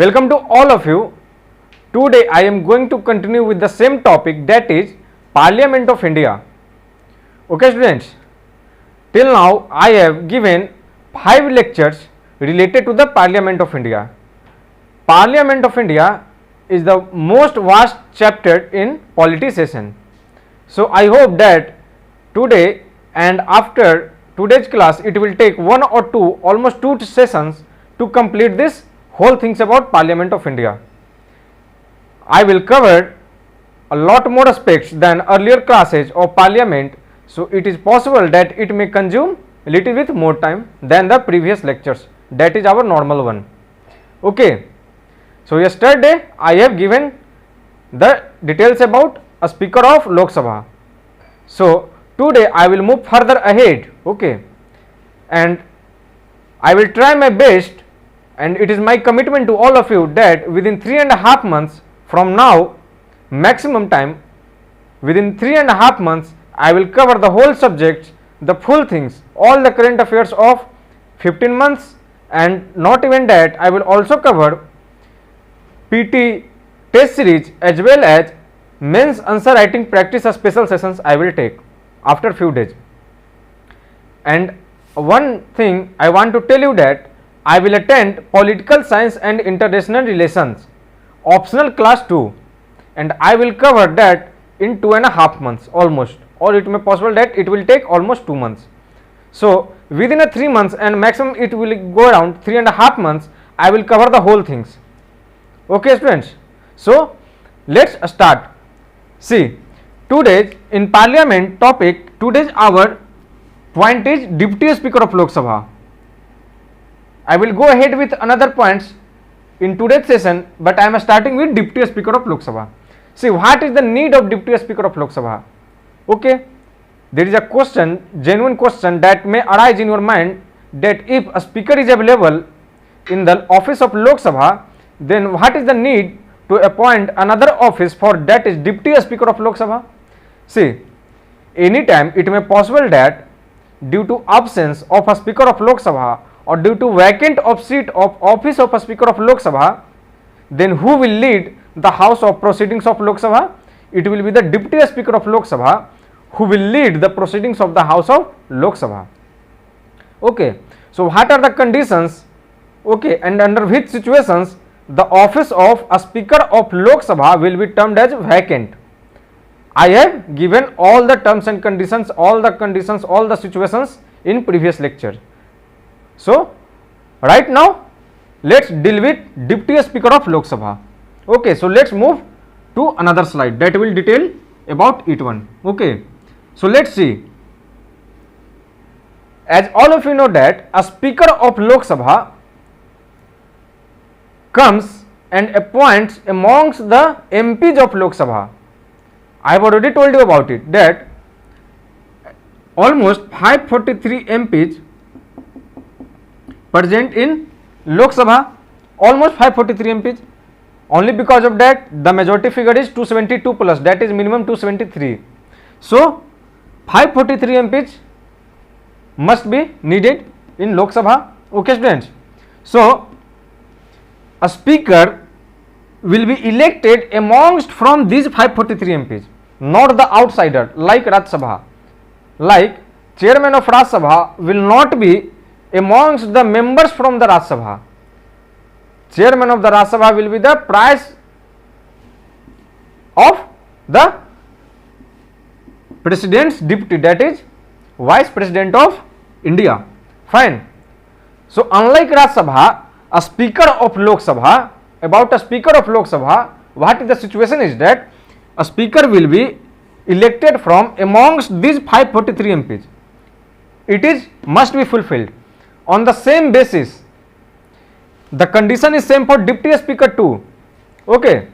Welcome to all of you. Today I am going to continue with the same topic, that is Parliament of India. Okay students, till now I have given 5 lectures related to the Parliament of India. Parliament of India is the most vast chapter in polity session. So I hope that today and after today's class it will take 1 or 2, almost 2 sessions to complete this whole things about Parliament of India. I will cover a lot more aspects than earlier classes of Parliament, so it is possible that it may consume a little bit more time than the previous lectures. That is our normal one. Okay. So yesterday I have given the details about a Speaker of Lok Sabha. So today I will move further ahead. Okay. And I will try my best, and it is my commitment to all of you that within 3.5 months from now, maximum time, within 3.5 months I will cover the whole subject, the full things, all the current affairs of 15 months, and not even that, I will also cover PT test series as well as mains answer writing practice special sessions I will take after few days. And one thing I want to tell you that I will attend Political Science and International Relations optional class 2, and I will cover that in 2.5 months almost, or it may possible that it will take almost 2 months. So within a 3 months and maximum it will go around 3.5 months, I will cover the whole things. Okay students, so let's start. See, today's in Parliament topic, today's our point is Deputy Speaker of Lok Sabha. I will go ahead with another points in today's session, but I am starting with Deputy Speaker of Lok Sabha. See, what is the need of Deputy Speaker of Lok Sabha? Okay, there is a question, genuine question that may arise in your mind, that if a speaker is available in the office of Lok Sabha, then what is the need to appoint another office for that is Deputy Speaker of Lok Sabha? See, anytime it may possible that due to absence of a Speaker of Lok Sabha or due to vacant of seat of office of a Speaker of Lok Sabha, then who will lead the house of proceedings of Lok Sabha? It will be the Deputy Speaker of Lok Sabha who will lead the proceedings of the house of Lok Sabha. Okay, so what are the conditions, okay, and under which situations the office of a Speaker of Lok Sabha will be termed as vacant? I have given all the terms and conditions, all the situations in previous lecture. So right now let's deal with Deputy Speaker of Lok Sabha. Okay, so let's move to another slide that will detail about it one. Okay, so let's see. As all of you know that a Speaker of Lok Sabha comes and appoints amongst the MPs of Lok Sabha. I have already told you about it, that almost 543 MPs present in Lok Sabha, almost 543 MPs. Only because of that the majority figure is 272 plus, that is minimum 273. So 543 MPs must be needed in Lok Sabha. Okay students, so a speaker will be elected amongst from these 543 MPs, not the outsider like Rajya Sabha. Like chairman of Rajya Sabha will not be amongst the members from the Rajya Sabha. Chairman of the Rajya Sabha will be the prize of the President's deputy, that is Vice President of India. Fine. So unlike Rajya Sabha, a Speaker of Lok Sabha, about a Speaker of Lok Sabha, what is the situation is that a Speaker will be elected from amongst these 543 MPs. It is must be fulfilled. On the same basis, the condition is same for Deputy Speaker too. Okay,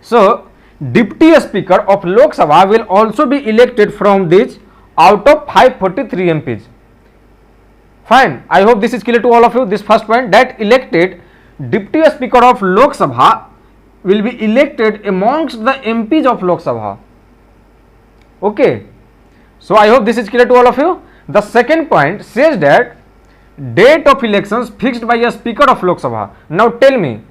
so Deputy Speaker of Lok Sabha will also be elected from these out of 543 MPs. Fine, I hope this is clear to all of you. This first point, that elected Deputy Speaker of Lok Sabha will be elected amongst the MPs of Lok Sabha. Okay, so I hope this is clear to all of you. The second point says that date of elections fixed by a Speaker of Lok Sabha. Now tell me,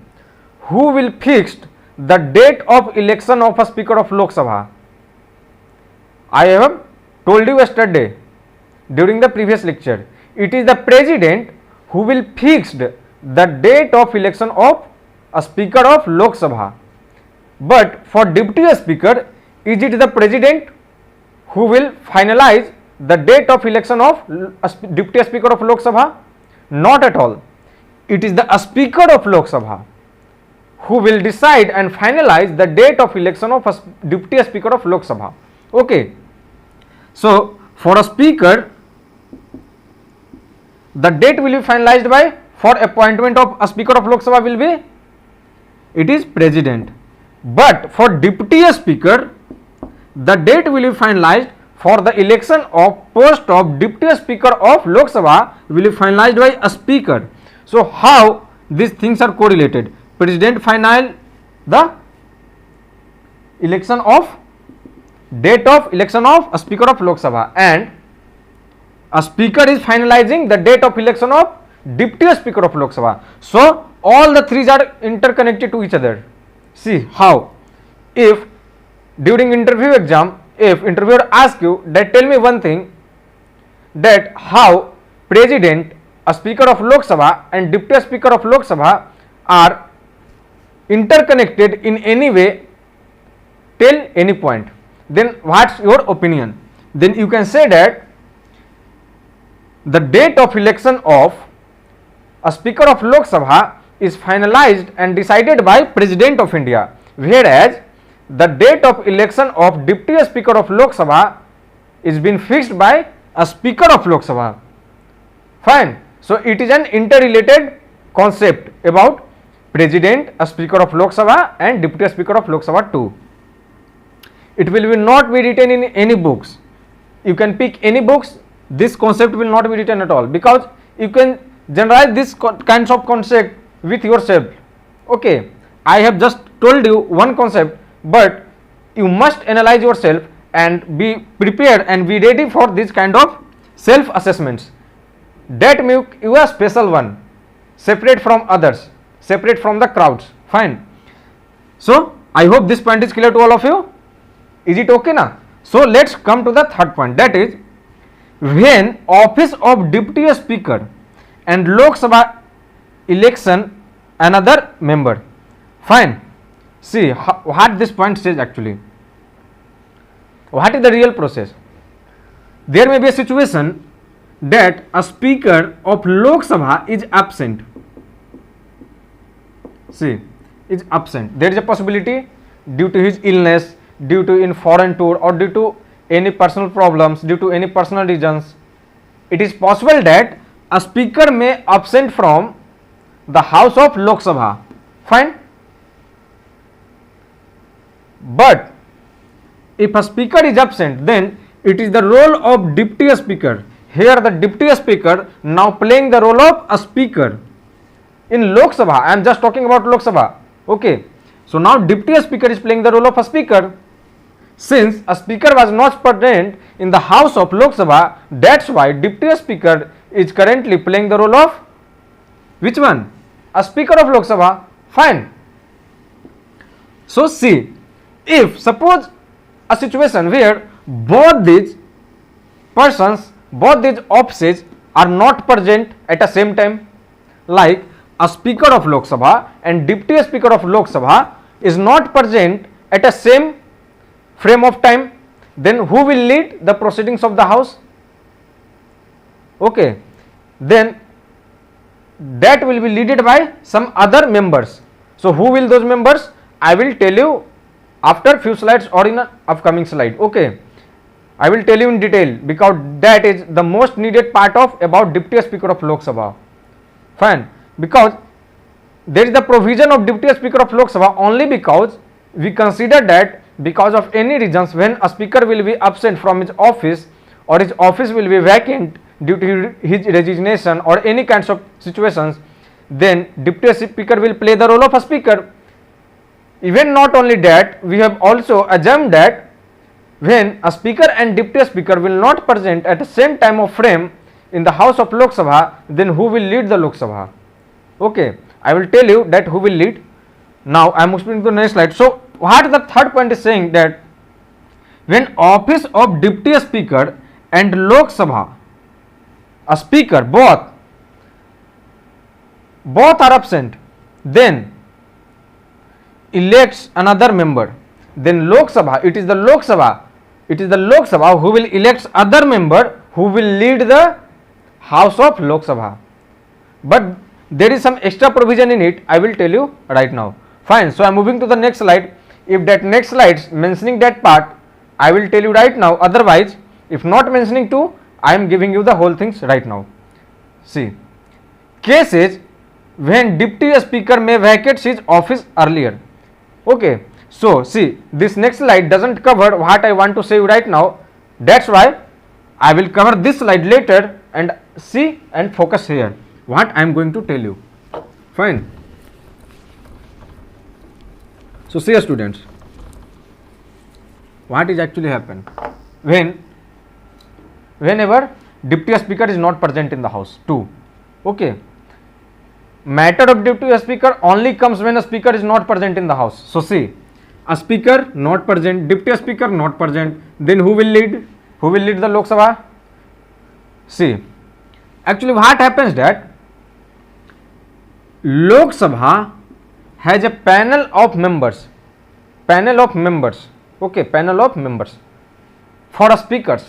who will fix the date of election of a speaker of Lok Sabha? I have told you yesterday during the previous lecture. It is the president who will fix the date of election of a speaker of Lok Sabha. But for deputy speaker, is it the president who will finalize the date of election of deputy speaker of Lok Sabha? Not at all. It is the speaker of Lok Sabha who will decide and finalize the date of election of a deputy speaker of Lok Sabha. Okay. So for a speaker, the date will be finalized by, for appointment of a speaker of Lok Sabha will be, it is president. But for deputy speaker, the date will be finalized for the election of post of deputy speaker of Lok Sabha will be finalized by a speaker. So how these things are correlated? President final the election of date of election of a speaker of Lok Sabha, and a speaker is finalizing the date of election of deputy speaker of Lok Sabha. So all the three are interconnected to each other. See how, if during interview exam, if interviewer asks you that tell me one thing, that how president, a speaker of Lok Sabha and deputy speaker of Lok Sabha are interconnected in any way till any point, then what's your opinion? Then you can say that the date of election of a speaker of Lok Sabha is finalized and decided by President of India, whereas the date of election of deputy speaker of Lok Sabha is been fixed by a speaker of Lok Sabha. Fine. So it is an interrelated concept about president, a speaker of Lok Sabha and deputy speaker of Lok Sabha too. It will be not be written in any books. You can pick any books, this concept will not be written at all, because you can generalize this kinds of concept with yourself. Okay, I have just told you one concept, but you must analyze yourself and be prepared and be ready for this kind of self assessments. That make you a special one, separate from others, separate from the crowds. Fine. So I hope this point is clear to all of you. Is it okay now? So let's come to the third point, that is, when office of deputy speaker and Lok Sabha election another member. Fine. See what this point says actually. What is the real process? There may be a situation that a speaker of Lok Sabha is absent. See, is absent. There is a possibility due to his illness, due to in foreign tour, or due to any personal problems, due to any personal reasons. It is possible that a speaker may absent from the house of Lok Sabha. Fine. But if a speaker is absent, then it is the role of deputy speaker. Here the deputy speaker now playing the role of a speaker in Lok Sabha. I am just talking about Lok Sabha. Okay. So now deputy speaker is playing the role of a speaker. Since a speaker was not present in the house of Lok Sabha, that's why deputy speaker is currently playing the role of which one? A speaker of Lok Sabha. Fine. So see, if suppose a situation where both these persons, both these offices are not present at the same time, like a speaker of Lok Sabha and deputy speaker of Lok Sabha is not present at the same frame of time, then who will lead the proceedings of the house? Okay, then that will be led by some other members. So who will those members? I will tell you after few slides or in an upcoming slide. Okay, I will tell you in detail, because that is the most needed part of about deputy speaker of Lok Sabha. Fine. Because there is the provision of deputy speaker of Lok Sabha only because we consider that because of any reasons when a speaker will be absent from his office or his office will be vacant due to his resignation or any kinds of situations, then deputy speaker will play the role of a speaker. Even not only that, we have also assumed that when a speaker and deputy speaker will not present at the same time of frame in the house of Lok Sabha, then who will lead the Lok Sabha? Okay, I will tell you that who will lead. Now I am moving to the next slide. So what the third point is saying that when office of deputy speaker and Lok Sabha, a speaker both are absent, then elects another member. Then Lok Sabha, it is the Lok Sabha who will elect other member who will lead the House of Lok Sabha. But there is some extra provision in it, I will tell you right now. Fine, so I am moving to the next slide. If that next slide mentioning that part, I will tell you right now. Otherwise, if not mentioning to, I am giving you the whole things right now. See, cases when deputy speaker may vacate his office earlier. Okay, so see, this next slide doesn't cover what I want to say right now. That's why I will cover this slide later and see and focus here what I am going to tell you. Fine. So see, students, what is actually happen whenever deputy speaker is not present in the house. 2. Okay. Matter of deputy speaker only comes when a speaker is not present in the house. So see, a speaker not present, deputy speaker not present, then who will lead? Who will lead the Lok Sabha? See, actually what happens that Lok Sabha has a panel of members, okay, panel of members for speakers.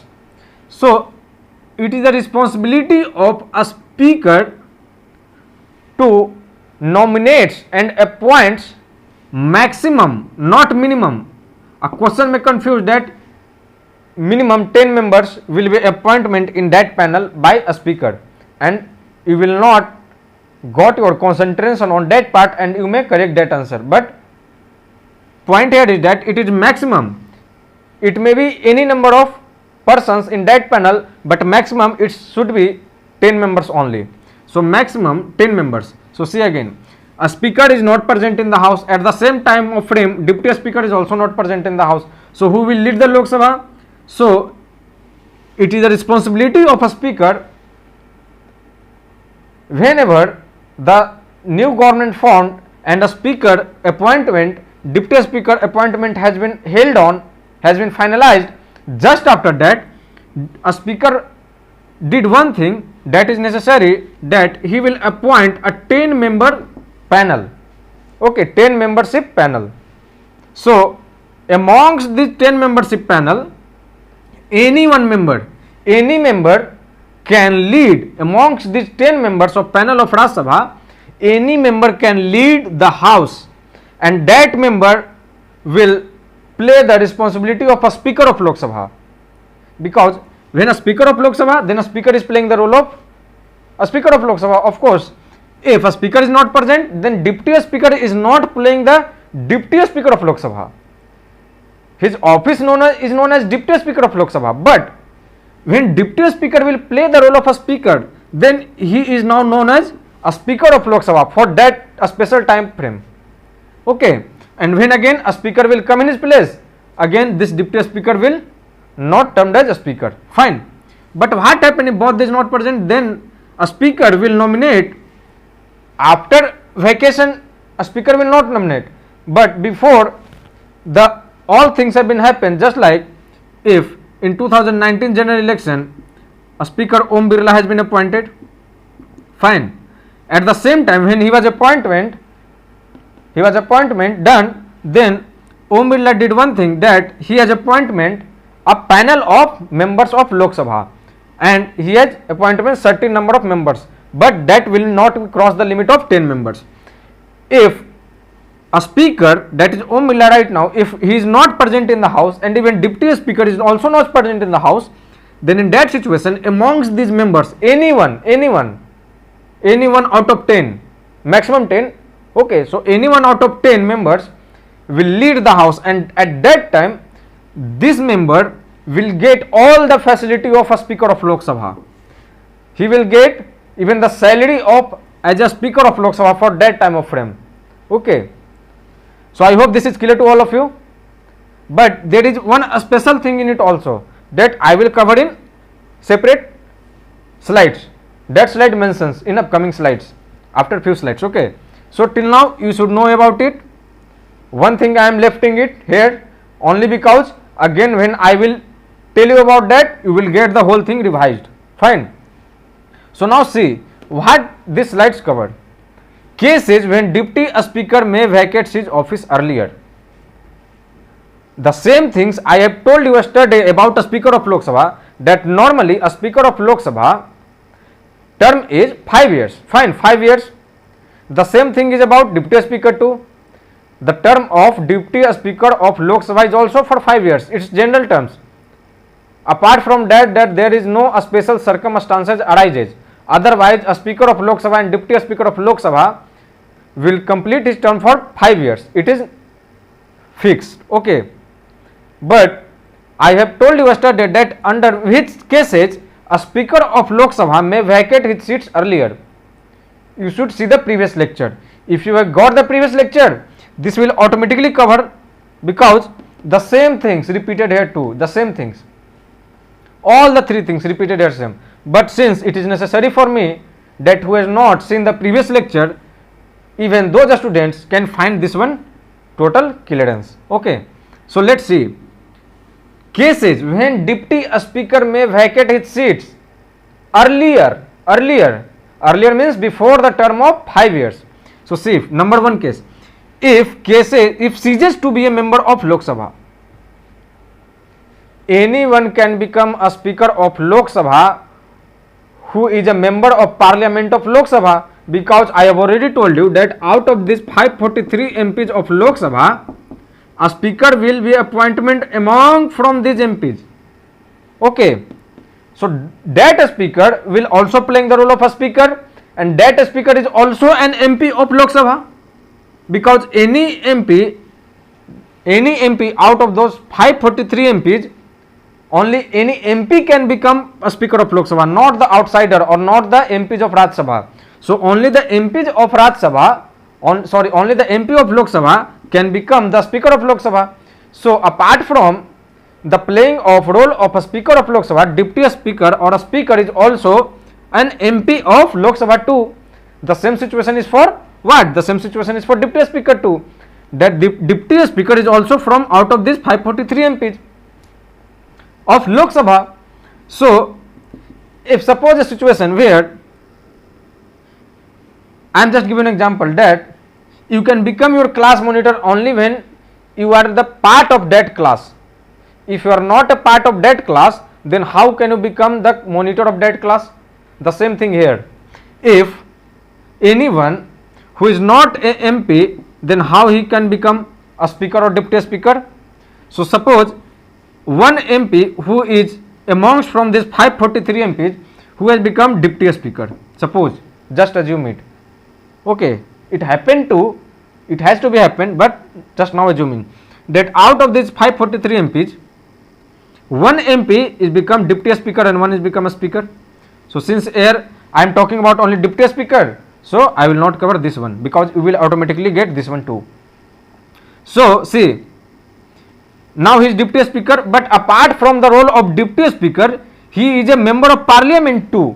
So it is the responsibility of a speaker to nominate and appoint maximum, not minimum. A question may confuse that minimum 10 members will be appointment in that panel by a speaker, and you will not got your concentration on that part and you may correct that answer. But point here is that it is maximum. It may be any number of persons in that panel, but maximum it should be 10 members only. So maximum 10 members. So see again, a speaker is not present in the house. At the same time of frame, deputy speaker is also not present in the house. So who will lead the Lok Sabha? So it is the responsibility of a speaker whenever the new government formed and a speaker appointment, deputy speaker appointment has been held on, has been finalized. Just after that, a speaker did one thing that is necessary, that he will appoint a 10 member panel. Okay, 10 membership panel. So amongst this 10 membership panel, any member can lead amongst these 10 members of panel of Rajya Sabha. Any member can lead the house, and that member will play the responsibility of a speaker of Lok Sabha, because when a speaker of Lok Sabha, then a speaker is playing the role of a speaker of Lok Sabha. Of course, if a speaker is not present, then deputy speaker is not playing the deputy speaker of Lok Sabha. His office is known as deputy speaker of Lok Sabha. But when deputy speaker will play the role of a speaker, then he is now known as a speaker of Lok Sabha for that a special time frame. Okay, and when again a speaker will come in his place, again this deputy speaker will not termed as a speaker. Fine. But what happens if both is not present? Then a speaker will nominate. After vacation, a speaker will not nominate, but before the all things have been happened. Just like if in 2019 general election a speaker Om Birla has been appointed, fine. At the same time, when he was appointment done, then Om Birla did one thing, that he has appointment a panel of members of Lok Sabha, and he has appointment certain number of members, but that will not cross the limit of 10 members. If a speaker, that is Om Birla right now, if he is not present in the house and even deputy speaker is also not present in the house, then in that situation amongst these members, anyone out of 10, maximum 10, okay, so anyone out of 10 members will lead the house, and at that time this member will get all the facility of a speaker of Lok Sabha. He will get even the salary of as a speaker of Lok Sabha for that time of frame. Okay, so I hope this is clear to all of you. But there is one special thing in it also, that I will cover in separate slides. That slide mentions in upcoming slides, after few slides. Okay, so till now you should know about it. One thing I am lefting it here only because again when I will tell you about that, you will get the whole thing revised. Fine. So now see what this slides cover. Cases when deputy speaker may vacate his office earlier. The same things I have told you yesterday about a speaker of Lok Sabha, that normally a speaker of Lok Sabha term is 5 years. Fine, 5 years. The same thing is about deputy speaker too. The term of deputy speaker of Lok Sabha is also for 5 years. It's general terms. Apart from that there is no special circumstances arises. Otherwise, a speaker of Lok Sabha and deputy speaker of Lok Sabha will complete his term for 5 years. It is fixed. Okay. But I have told you yesterday that under which cases a speaker of Lok Sabha may vacate his seats earlier. You should see the previous lecture. If you have got the previous lecture, this will automatically cover, because the same things repeated here too. The same things. All the three things repeated here same. But since it is necessary for me that who has not seen the previous lecture, even those students can find this one total clearance. Okay. So let's see. Cases when deputy speaker may vacate his seats earlier means before the term of 5 years. So see, number one case, if ceases to be a member of Lok Sabha, anyone can become a speaker of Lok Sabha who is a member of parliament of Lok Sabha, because I have already told you that out of this 543 MPs of Lok Sabha, a speaker will be appointment among from these MPs. Okay. So that speaker will also playing the role of a speaker, and that speaker is also an MP of Lok Sabha, because any MP out of those 543 MPs, only any MP can become a speaker of Lok Sabha, not the outsider or not the MPs of Rajya Sabha. So only the MPs of Rajya Sabha, only the MP of Lok Sabha can become the speaker of Lok Sabha. So apart from the playing of role of a speaker of Lok Sabha, deputy speaker or a speaker is also an MP of Lok Sabha too. The same situation is for what? The same situation is for deputy speaker too. That deputy speaker is also from out of these 543 MPs of Lok Sabha. So if suppose a situation where I am just giving an example that you can become your class monitor only when you are the part of that class. If you are not a part of that class, then how can you become the monitor of that class? The same thing here. If anyone who is not a MP, then how he can become a speaker or deputy speaker? So suppose one MP who is amongst from these 543 MPs who has become deputy speaker. Suppose, just assume it. Okay, it has to be happened, but just now assuming that out of these 543 MPs, one MP is become deputy speaker and one is become a speaker. So since here I am talking about only deputy speaker, so I will not cover this one, because you will automatically get this one too. So see, now he is deputy speaker, but apart from the role of deputy speaker, he is a member of parliament too.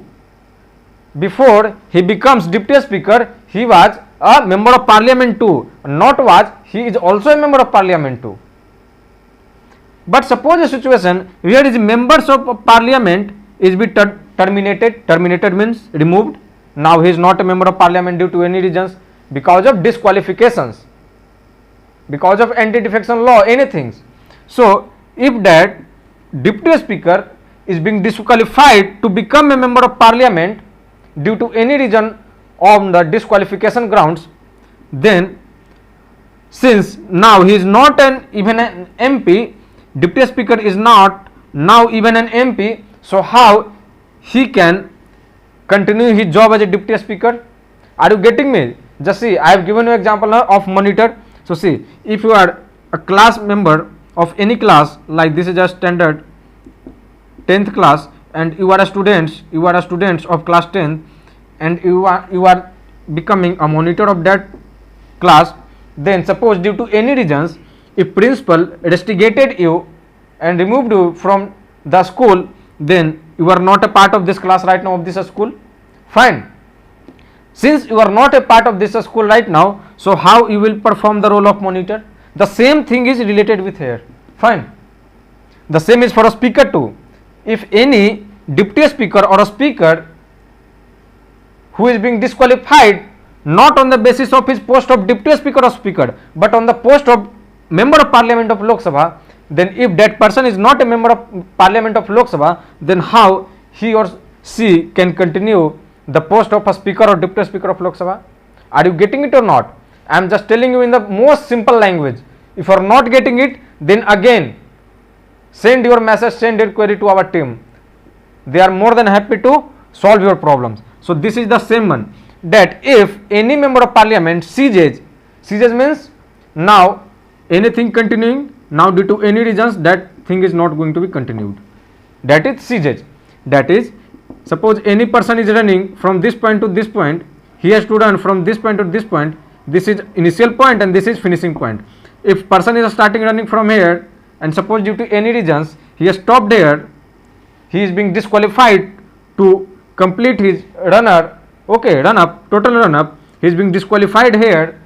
Before he becomes deputy speaker, he was a member of parliament too. Not was, he is also a member of parliament too. But suppose a situation where his members of parliament is be terminated means removed. Now he is not a member of parliament due to any reasons, because of disqualifications, because of anti-defection law, anything. So if that deputy speaker is being disqualified to become a member of parliament due to any reason on the disqualification grounds, then since now he is not even an MP, deputy speaker is not now even an MP, so how he can continue his job as a deputy speaker? Are you getting me? Just see, I have given you example now of monitor. So see, if you are a class member of any class, like this is a standard 10th class, and you are a student of class 10, and you are becoming a monitor of that class, then suppose due to any reasons, if principal restigated you and removed you from the school, then you are not a part of this class right now of this school. Fine. Since you are not a part of this school right now, so how you will perform the role of monitor? The same thing is related with here. Fine. The same is for a speaker too. If any deputy speaker or a speaker who is being disqualified not on the basis of his post of deputy speaker or speaker, but on the post of member of parliament of Lok Sabha, then if that person is not a member of parliament of Lok Sabha, then how he or she can continue the post of a speaker or deputy speaker of Lok Sabha? Are you getting it or not? I am just telling you in the most simple language. If you are not getting it, then again send your message, send your query to our team. They are more than happy to solve your problems. So this is the same one, that if any member of parliament ceases means now anything continuing, now due to any reasons that thing is not going to be continued, that is ceases. That is, suppose any person is running from this point to this point, he has to run from this point to this point. This is initial point and this is finishing point. If person is starting running from here and suppose due to any reasons he has stopped here, he is being disqualified to complete his run up, total run up, he is being disqualified here,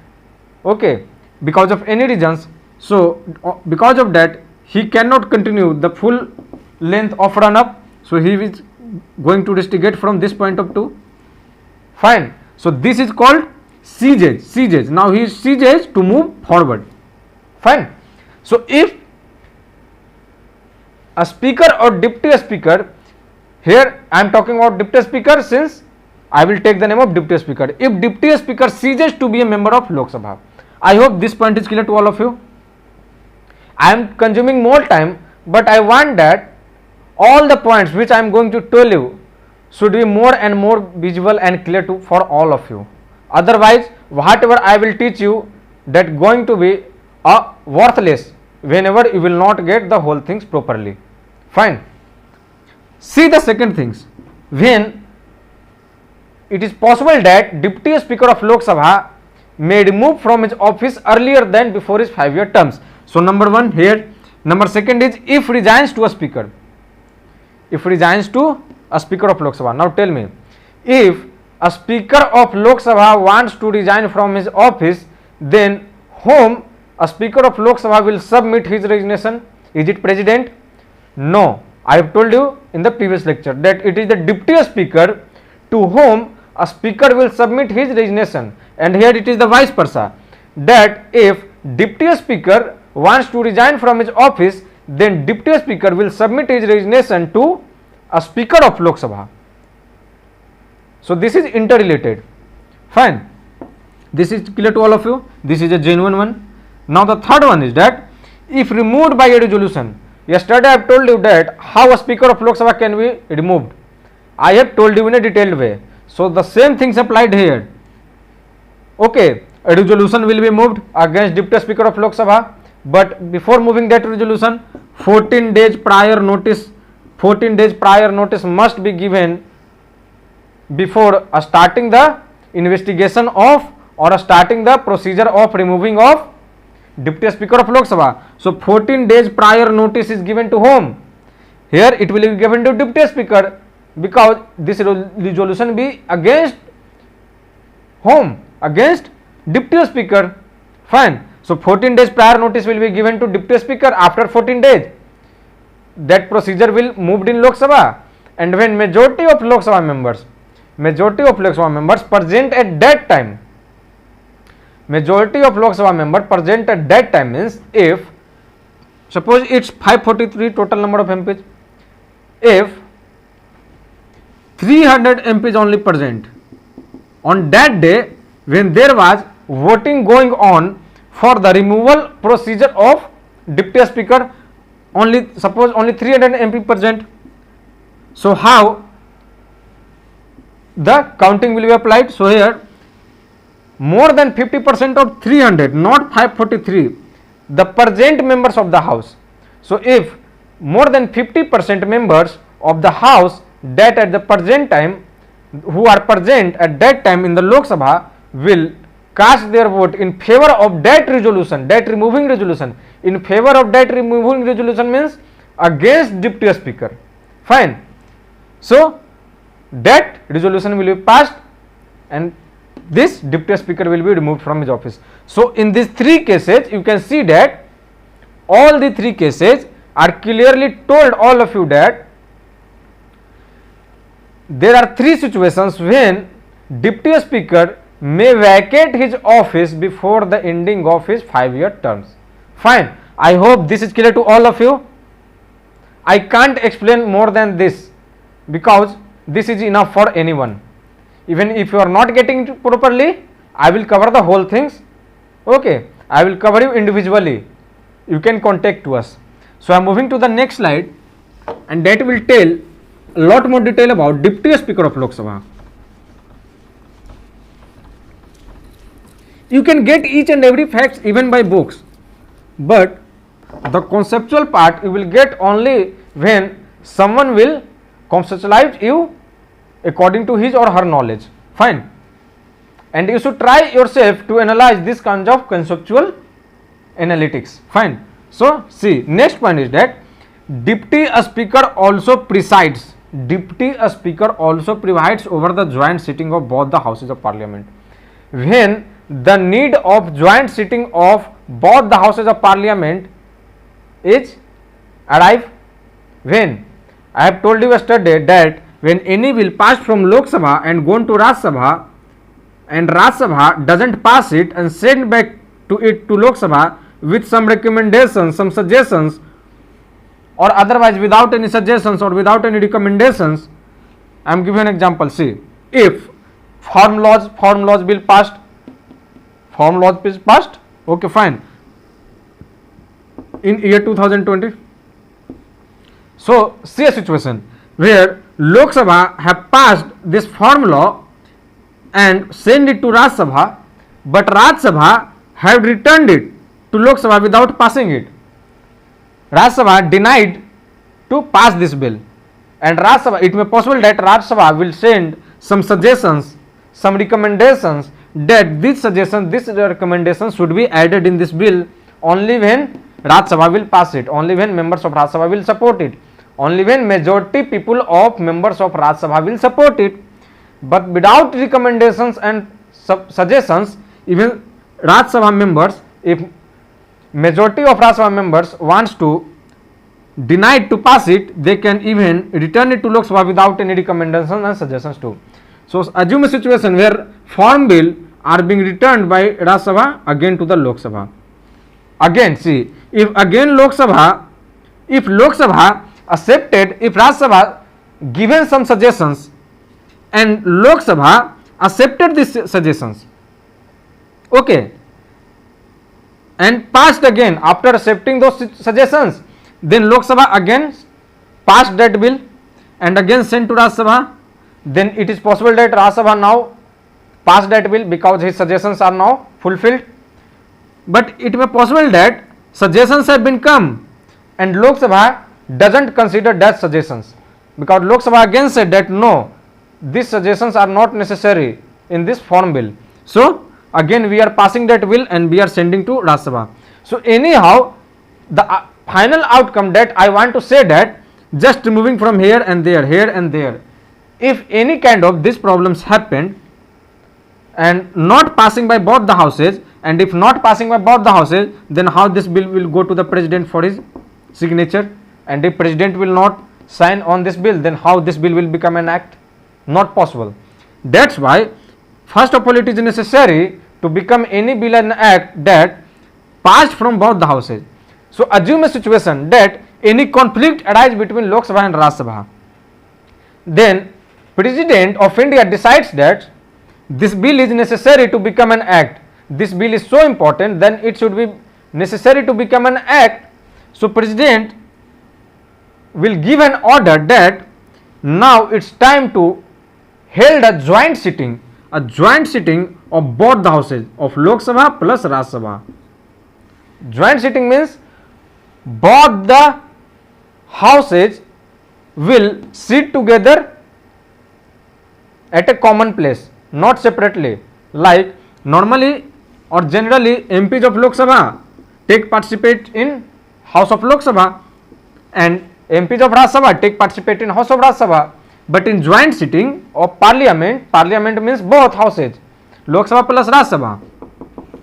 because of any reasons. So because of that he cannot continue the full length of run up, so he is going to restigate from this point up to. Fine. So this is called ceases. Now he ceases to move forward. Fine. So if a speaker or deputy speaker, here I am talking about deputy speaker since I will take the name of deputy speaker. If deputy speaker ceases to be a member of Lok Sabha, I hope this point is clear to all of you. I am consuming more time, but I want that all the points which I am going to tell you should be more and more visible and clear to for all of you. Otherwise, whatever I will teach you, that going to be worthless whenever you will not get the whole things properly. Fine. See the second things. When it is possible that deputy speaker of Lok Sabha may remove from his office earlier than before his 5-year terms. So number one here. Number second is if resigns to a speaker. If resigns to a speaker of Lok Sabha. Now tell me, if a speaker of Lok Sabha wants to resign from his office, then whom a speaker of Lok Sabha will submit his resignation? Is it president? No. I have told you in the previous lecture that it is the deputy speaker to whom a speaker will submit his resignation, and here it is the vice versa, that if deputy speaker wants to resign from his office, then deputy speaker will submit his resignation to a speaker of Lok Sabha. So this is interrelated. Fine. This is clear to all of you. This is a genuine one. Now the third one is that if removed by a resolution. Yesterday I have told you that how a speaker of Lok Sabha can be removed. I have told you in a detailed way. So the same things applied here. A resolution will be moved against deputy speaker of Lok Sabha, but before moving that resolution, 14 days prior notice must be given before starting the investigation of or starting the procedure of removing of deputy speaker of Lok Sabha. So 14 days prior notice is given to whom? Here it will be given to deputy speaker, because this resolution be against whom? Against deputy speaker. Fine. So 14 days prior notice will be given to deputy speaker. After 14 days that procedure will moved in Lok Sabha, and when majority of Lok Sabha members present at that time, means if suppose it's 543 total number of MPs, if 300 MPs only present on that day when there was voting going on for the removal procedure of deputy speaker, suppose only 300 MP present. So how the counting will be applied? So here more than 50% of 300, not 543, the present members of the house. So if more than 50% members of the house that at the present time who are present at that time in the Lok Sabha will cast their vote in favor of that resolution, that removing resolution, in favor of that removing resolution means against deputy speaker. Fine. So that resolution will be passed and this deputy speaker will be removed from his office. So in these three cases you can see that all the three cases are clearly told all of you that there are three situations when deputy speaker may vacate his office before the ending of his 5-year terms. Fine, I hope this is clear to all of you. I can't explain more than this because this is enough for anyone. Even if you are not getting it properly, I will cover the whole things. Okay, I will cover you individually. You can contact to us. So I am moving to the next slide, and that will tell a lot more detail about deputy speaker of Lok Sabha. You can get each and every facts even by books, but the conceptual part you will get only when someone will conceptualize you according to his or her knowledge. Fine, and you should try yourself to analyze this kind of conceptual analytics. Fine. So see, next point is that deputy speaker also presides. Deputy speaker also presides over the joint sitting of both the houses of parliament. When the need of joint sitting of both the houses of parliament is arrive, when I have told you yesterday that when any bill passed from Lok Sabha and gone to Raj Sabha, and Raj Sabha doesn't pass it and send back to Lok Sabha with some recommendations, some suggestions, or otherwise without any suggestions or without any recommendations. I am giving an example. See, if farm laws bill passed, okay, fine, in year 2020. So see a situation where Lok Sabha have passed this farm law and send it to Raj Sabha, but Raj Sabha have returned it to Lok Sabha without passing it. Raj Sabha denied to pass this bill, and Raj Sabha, it may possible that Raj Sabha will send some suggestions, some recommendations, that this suggestion, this recommendation should be added in this bill only when Raj Sabha will pass it, only when members of Raj Sabha will support it, only when majority people of members of Raj Sabha will support it. But without recommendations and suggestions, even Raj Sabha members, if majority of Raj Sabha members wants to deny to pass it, they can even return it to Lok Sabha without any recommendations and suggestions too. So assume a situation where farm bill are being returned by Raj Sabha again to the Lok Sabha. Again, see, if Lok Sabha accepted, if Raj Sabha given some suggestions and Lok Sabha accepted these suggestions, okay, and passed again after accepting those suggestions, then Lok Sabha again passed that bill and again sent to Raj Sabha, then it is possible that Raj Sabha now passed that bill because his suggestions are now fulfilled. But it may possible that suggestions have been come and Lok Sabha doesn't consider that suggestions, because Lok Sabha again said that no, these suggestions are not necessary in this farm bill. So again we are passing that bill and we are sending to Raj Sabha. So anyhow, the final outcome that I want to say that just moving from here and there, if any kind of these problems happen and not passing by both the houses, and if not passing by both the houses, then how this bill will go to the president for his signature, and if president will not sign on this bill, then how this bill will become an act? Not possible. That's why first of all it is necessary to become any bill an act that passed from both the houses. So assume a situation that any conflict arises between Lok Sabha and Raj Sabha, then President of India decides that this bill is necessary to become an act. This bill is so important, then it should be necessary to become an act. So President will give an order that now it's time to hold a joint sitting of both the houses of Lok Sabha plus Raj Sabha. Joint sitting means both the houses will sit together at a common place, not separately. Like normally or generally MPs of Lok Sabha participate in House of Lok Sabha and MPs of Raj Sabha participate in House of Raj Sabha. But in joint sitting of parliament means both houses. Lok Sabha plus Rajya Sabha.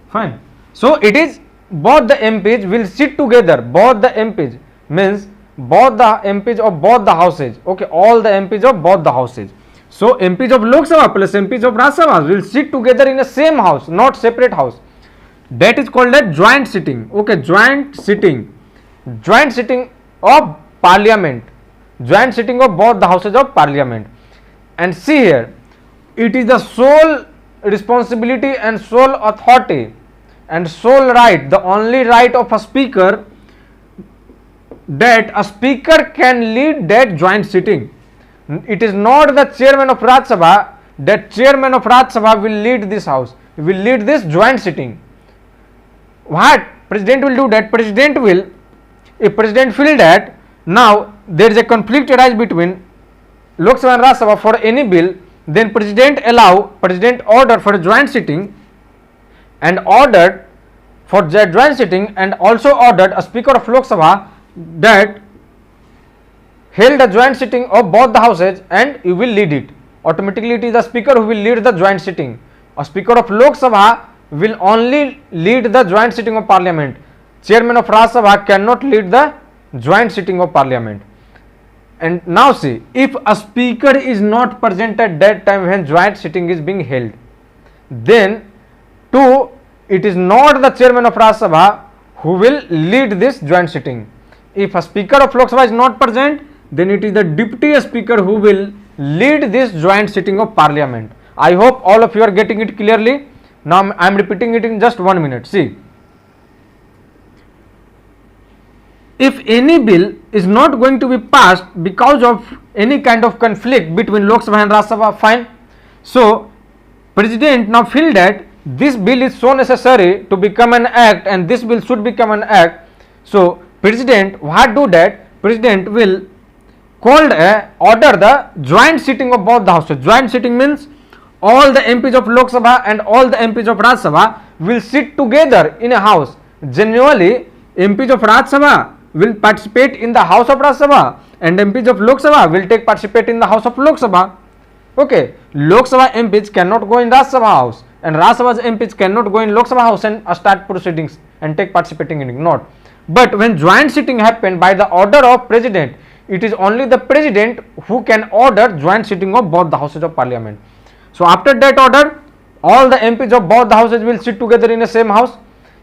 Fine. So it is both the MPs will sit together. Both the MPs means both the MPs of both the houses. Okay, all the MPs of both the houses. So MPs of Lok Sabha plus MPs of Rajya Sabha will sit together in the same house, not separate house. That is called a joint sitting. Okay, joint sitting of parliament, joint sitting of both the houses of parliament. And see here, it is the sole responsibility and sole authority and sole right, the only right of a speaker, that a speaker can lead that joint sitting. It is not the chairman of Rajya Sabha, that chairman of Rajya Sabha will lead this house, will lead this joint sitting. What president will do? That president will, if president feel that now there is a conflict arise between Lok Sabha and Rajya Sabha for any bill, then president order for a joint sitting and ordered for the joint sitting, and also ordered a speaker of Lok Sabha that held a joint sitting of both the houses and you will lead it. Automatically it is the speaker who will lead the joint sitting. A speaker of Lok Sabha will only lead the joint sitting of parliament. Chairman of Rajya Sabha cannot lead the joint sitting of parliament. And now see, if a speaker is not present at that time when joint sitting is being held, then it is not the chairman of Rajya Sabha who will lead this joint sitting. If a speaker of Lok Sabha is not present, then it is the deputy speaker who will lead this joint sitting of parliament. I hope all of you are getting it clearly. Now I am repeating it in just 1 minute. See, if any bill is not going to be passed because of any kind of conflict between Lok Sabha and Rajya Sabha, fine. So president now feel that this bill is so necessary to become an act and this bill should become an act. So president what do that? President will order the joint sitting of both the houses. Joint sitting means all the MPs of Lok Sabha and all the MPs of Rajya Sabha will sit together in a house. Generally, MPs of Rajya Sabha will participate in the house of Rajya Sabha and MPs of Lok Sabha will participate in the house of Lok Sabha. Okay, Lok Sabha MPs cannot go in Rajya Sabha house and Rajya Sabha's MPs cannot go in Lok Sabha house and start proceedings and take participating in it. Not. But when joint sitting happened by the order of president, it is only the president who can order joint sitting of both the houses of parliament. So after that order, all the MPs of both the houses will sit together in the same house,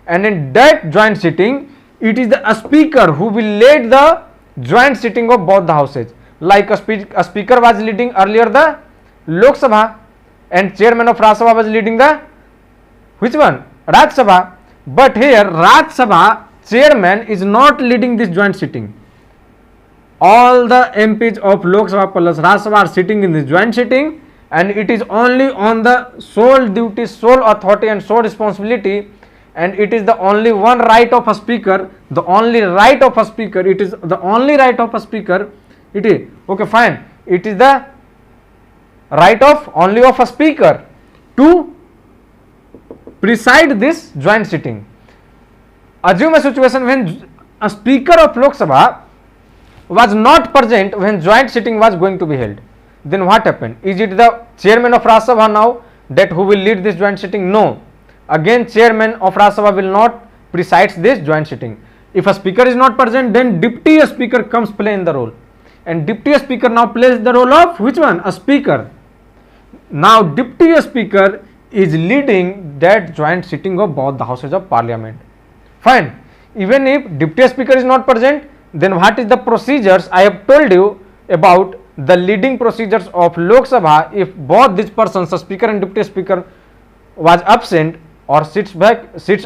and in that joint sitting, it is the speaker who will lead the joint sitting of both the houses. Like a speaker was leading earlier the Lok Sabha and chairman of Rajya Sabha was leading the which one? Rajya Sabha. But here Rajya Sabha chairman is not leading this joint sitting. All the MPs of Lok Sabha plus Rajya Sabha are sitting in this joint sitting, and it is only on the sole duty, sole authority and sole responsibility, and it is the only one right of a speaker, the only right of a speaker, it is the only right of a speaker, it is, okay fine, it is the right of only of a speaker to preside this joint sitting. Assume a situation when a speaker of Lok Sabha was not present when joint sitting was going to be held. Then what happened? Is it the chairman of Rajya Sabha now that who will lead this joint sitting? No. Again chairman of Rajya Sabha will not preside this joint sitting. If a speaker is not present, then deputy speaker comes play in the role. And deputy speaker now plays the role of which one? A speaker. Now deputy speaker is leading that joint sitting of both the houses of parliament. Fine. Even if deputy speaker is not present, then what is the procedures? I have told you about the leading procedures of Lok Sabha. If both these persons, the speaker and deputy speaker, was absent or sits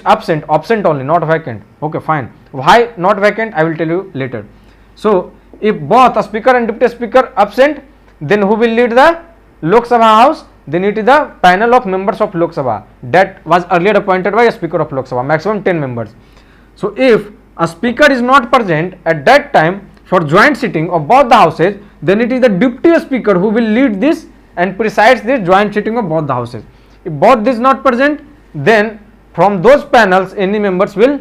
absent only, not vacant. Okay, fine. Why not vacant? I will tell you later. So if both a speaker and deputy speaker absent, then who will lead the Lok Sabha house? Then it is the panel of members of Lok Sabha that was earlier appointed by a speaker of Lok Sabha, maximum 10 members. So if a speaker is not present at that time for joint sitting of both the houses, then it is the deputy speaker who will lead this and presides this joint sitting of both the houses. If both this not present, then from those panels any members will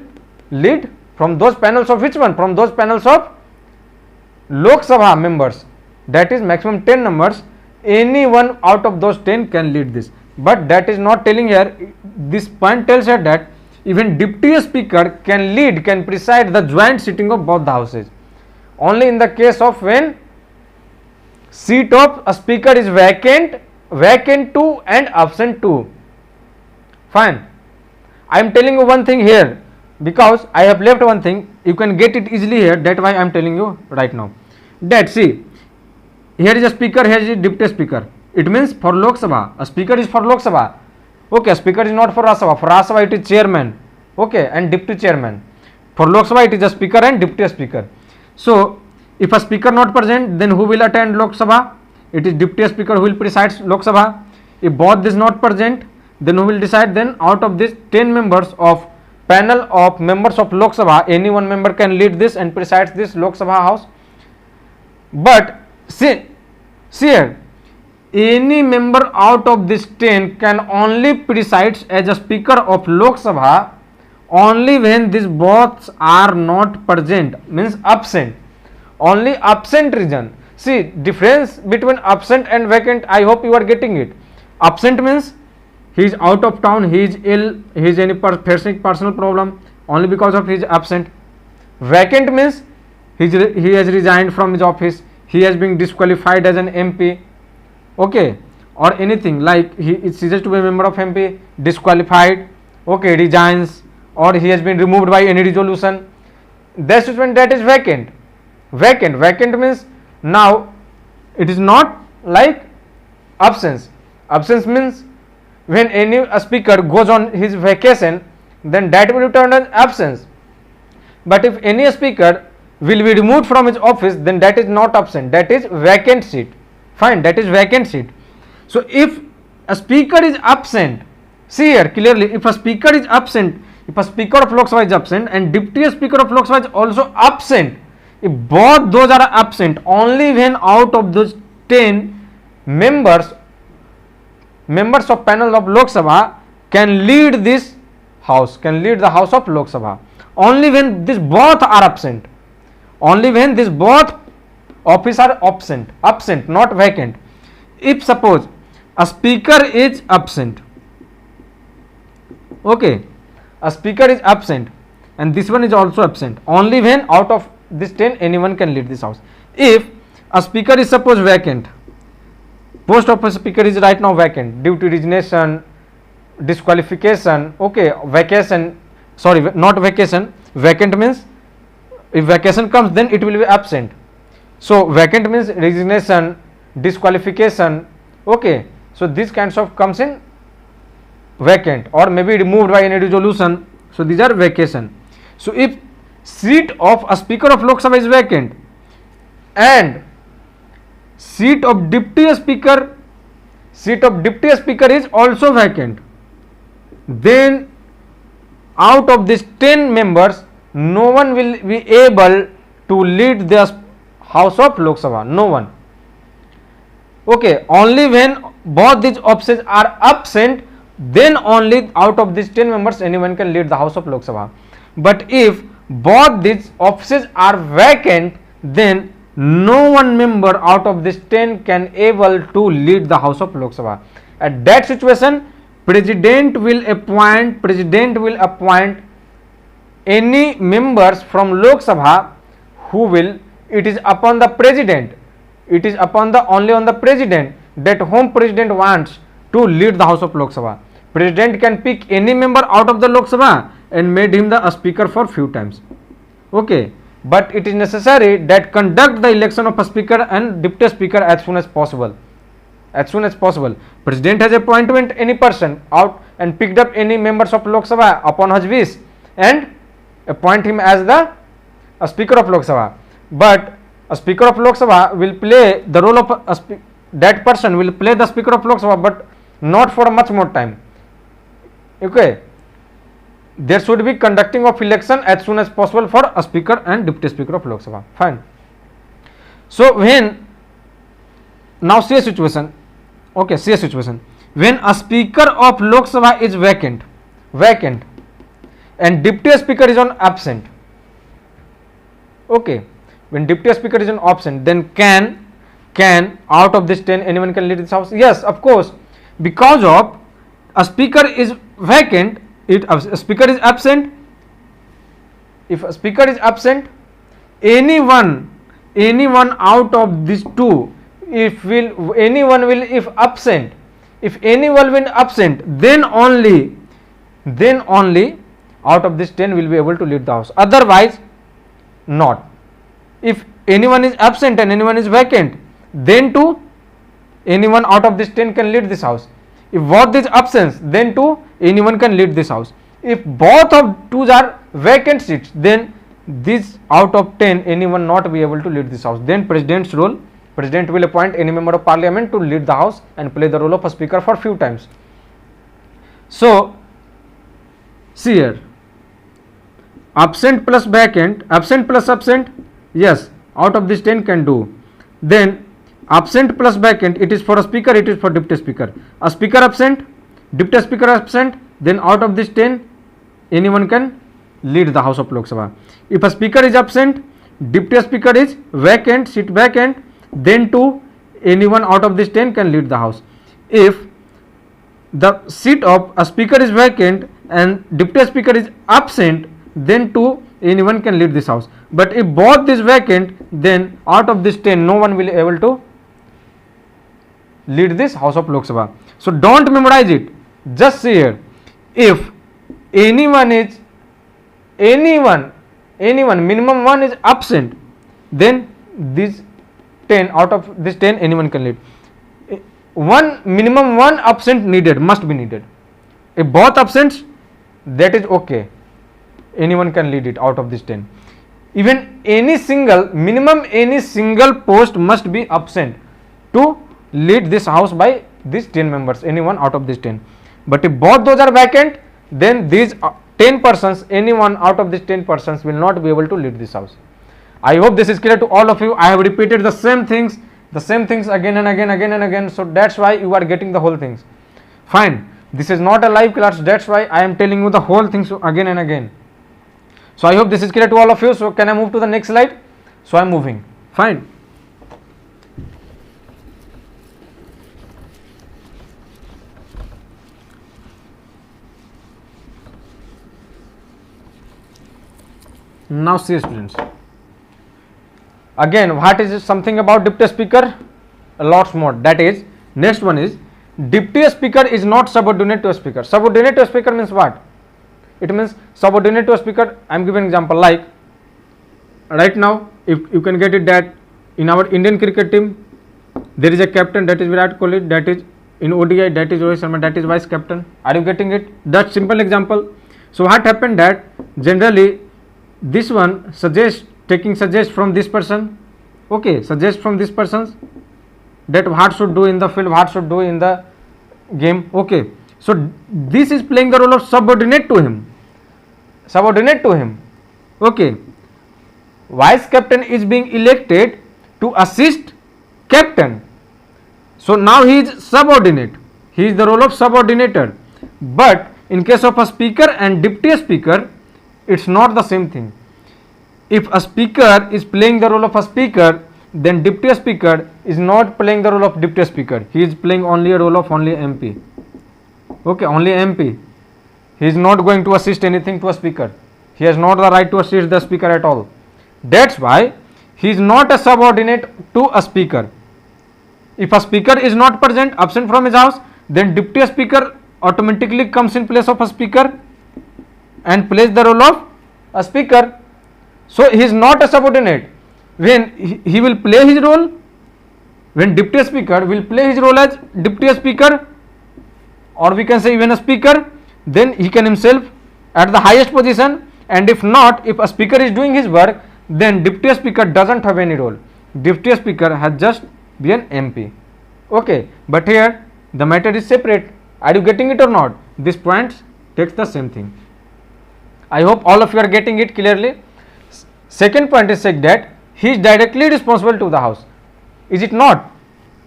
lead. From those panels of which one? From those panels of Lok Sabha members, that is maximum 10 members, any one out of those 10 can lead this. but that is not telling here. This point tells here that even deputy speaker can lead, can preside the joint sitting of both the houses. Only in the case of when seat of a speaker is vacant, vacant too and absent too. Fine. I am telling you one thing here because I have left one thing. You can get it easily here. That's why I am telling you right now. That see, here is a speaker, here is a deputy speaker. It means for Lok Sabha, a speaker is for Lok Sabha. Okay, a speaker is not for Rajya Sabha. For Rajya Sabha it is chairman. Okay, and deputy chairman. For Lok Sabha it is a speaker and deputy speaker. So if a speaker not present, then who will attend Lok Sabha? It is deputy speaker who will preside Lok Sabha. If both is not present, then who will decide? Then out of this 10 members of panel of members of Lok Sabha, any one member can lead this and presides this Lok Sabha house. But see here, any member out of this 10 can only presides as a speaker of Lok Sabha only when these both are not present, means absent. Only absent reason. See difference between absent and vacant. I hope you are getting it. Absent means he is out of town, he is ill, he is any facing personal problem, only because of his absent. Vacant means he has resigned from his office, he has been disqualified as an MP. Okay, or anything like he ceases to be a member of MP, disqualified, okay, resigns, or he has been removed by any resolution. That's when that is vacant. Vacant means now it is not like absence. Absence means when any speaker goes on his vacation, then that will be termed as absence. But if any speaker will be removed from his office, then that is not absent, that is vacant seat. Fine, that is vacant seat. So if a speaker is absent, see here clearly, if a speaker is absent, if a speaker of Lok Sabha is absent and deputy speaker of Lok Sabha is also absent, if both those are absent, only when out of those 10 members of panel of Lok Sabha can lead this house, can lead the house of Lok Sabha. Only when these both are absent, only when these both office are absent, not vacant. If suppose a speaker is absent, okay, a speaker is absent and this one is also absent, only when out of this 10 anyone can lead this house. If a speaker is suppose vacant, post of a speaker is right now vacant due to resignation, disqualification, okay, vacation, sorry, not vacation, vacant means if vacation comes then it will be absent. So vacant means resignation, disqualification, okay, so these kinds of comes in vacant, or maybe removed by any resolution, so these are vacation. So if seat of a speaker of Lok Sabha is vacant and seat of deputy speaker is also vacant, then out of these 10 members no one will be able to lead the house of Lok Sabha, no one. Okay, only when both these offices are absent, then only out of these 10 members anyone can lead the house of Lok Sabha. But if both these offices are vacant, then no one member out of this 10 can able to lead the house of Lok Sabha. At that situation, president will appoint any members from Lok Sabha who will, it is upon the president, it is upon the only on the president that whom president wants to lead the house of Lok Sabha. President can pick any member out of the Lok Sabha and made him the speaker for few times. Okay, but it is necessary that conduct the election of a speaker and deputy speaker as soon as possible. As soon as possible. President has appointed any person out and picked up any members of Lok Sabha upon his wish and appoint him as the speaker of Lok Sabha. But a speaker of Lok Sabha will play the role of that person will play the speaker of Lok Sabha, but not for much more time. Okay, there should be conducting of election as soon as possible for a speaker and deputy speaker of Lok Sabha. Fine. So when now see a situation, okay, see a situation when a speaker of Lok Sabha is vacant and deputy speaker is on absent. Okay, when deputy speaker is on absent, then can out of this 10 anyone can lead this house? Yes, of course, because of a speaker is vacant, a speaker is absent, if a speaker is absent, anyone out of these two, if anyone will absent, then only out of this 10 will be able to lead the house, otherwise not. If anyone is absent and anyone is vacant, then too anyone out of this 10 can lead this house. If both is absent, then too anyone can lead this house. If both of twos are vacant seats, then this out of 10 anyone not be able to lead this house. Then president's role, president will appoint any member of parliament to lead the house and play the role of a speaker for few times. So see here, absent plus vacant, absent plus absent, yes, out of this 10 can do. Then absent plus vacant, it is for a speaker, it is for deputy speaker. A speaker absent, deputy speaker absent, then out of this 10 anyone can lead the house of Lok Sabha. If a speaker is absent, deputy speaker is vacant, seat vacant, then too anyone out of this 10 can lead the house. If the seat of a speaker is vacant and deputy speaker is absent, then too anyone can lead this house. But if both is vacant, then out of this 10 no one will be able to lead this house of Lok Sabha. So don't memorize it, just see here, if anyone minimum one is absent, then this 10 out of this 10 anyone can lead. Minimum one absent needed, must be needed. If both absent, that is okay, anyone can lead it out of this 10. Even minimum any single post must be absent to lead this house by these 10 members, anyone out of this 10. But if both those are vacant, then these 10 persons, anyone out of these 10 persons will not be able to lead this house. I hope this is clear to all of you. I have repeated the same things again and again, so that's why you are getting the whole things. Fine, this is not a live class, that's why I am telling you the whole things again and again. So I hope this is clear to all of you. So can I move to the next slide? So I am moving. Fine. Now see students, again what is something about deputy speaker, lots more. That is, next one is deputy speaker is not subordinate to a speaker. Subordinate to a speaker means what? It means subordinate to a speaker. I am giving example, like right now, if you can get it, that in our Indian cricket team there is a captain, that is Virat Kohli, that is in ODI, that is Rohit Sharma, that is vice captain. Are you getting it? That simple example. So what happened, that generally this one suggest from this person, okay, suggest from this person that what should do in the field, what should do in the game, okay. So this is playing the role of subordinate to him, okay. Vice captain is being elected to assist captain, so now he is subordinate, he is the role of subordinator. But in case of a speaker and deputy speaker, it's not the same thing. If a speaker is playing the role of a speaker, then deputy speaker is not playing the role of deputy speaker, he is playing only a role of only MP, okay, only MP. He is not going to assist anything to a speaker, he has not the right to assist the speaker at all. That's why he is not a subordinate to a speaker. If a speaker is not present, absent from his house, then deputy speaker automatically comes in place of a speaker and plays the role of a speaker. So he is not a subordinate. When he will play his role, when deputy speaker will play his role as deputy speaker, or we can say even a speaker, then he can himself at the highest position. And if not, if a speaker is doing his work, then deputy speaker doesn't have any role, deputy speaker has just be an MP, okay. But here the matter is separate. Are you getting it or not? This point takes the same thing. I hope all of you are getting it clearly. Second point is said that he is directly responsible to the house. Is it not?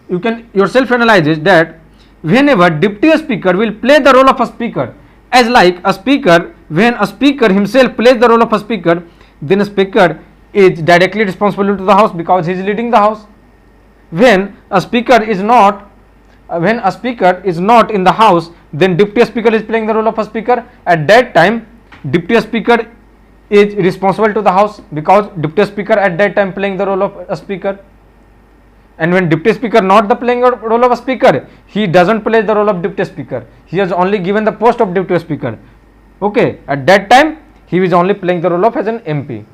You can yourself analyze it, that whenever deputy speaker will play the role of a speaker, as like a speaker, when a speaker himself plays the role of a speaker, then a speaker is directly responsible to the house because he is leading the house. When a speaker is not when a speaker is not in the house, then deputy speaker is playing the role of a speaker. At that time, deputy speaker is responsible to the house, because deputy speaker at that time playing the role of a speaker. And when deputy speaker not the playing role of a speaker, he doesn't play the role of deputy speaker. He has only given the post of deputy speaker. Okay, at that time he is only playing the role of as an MP.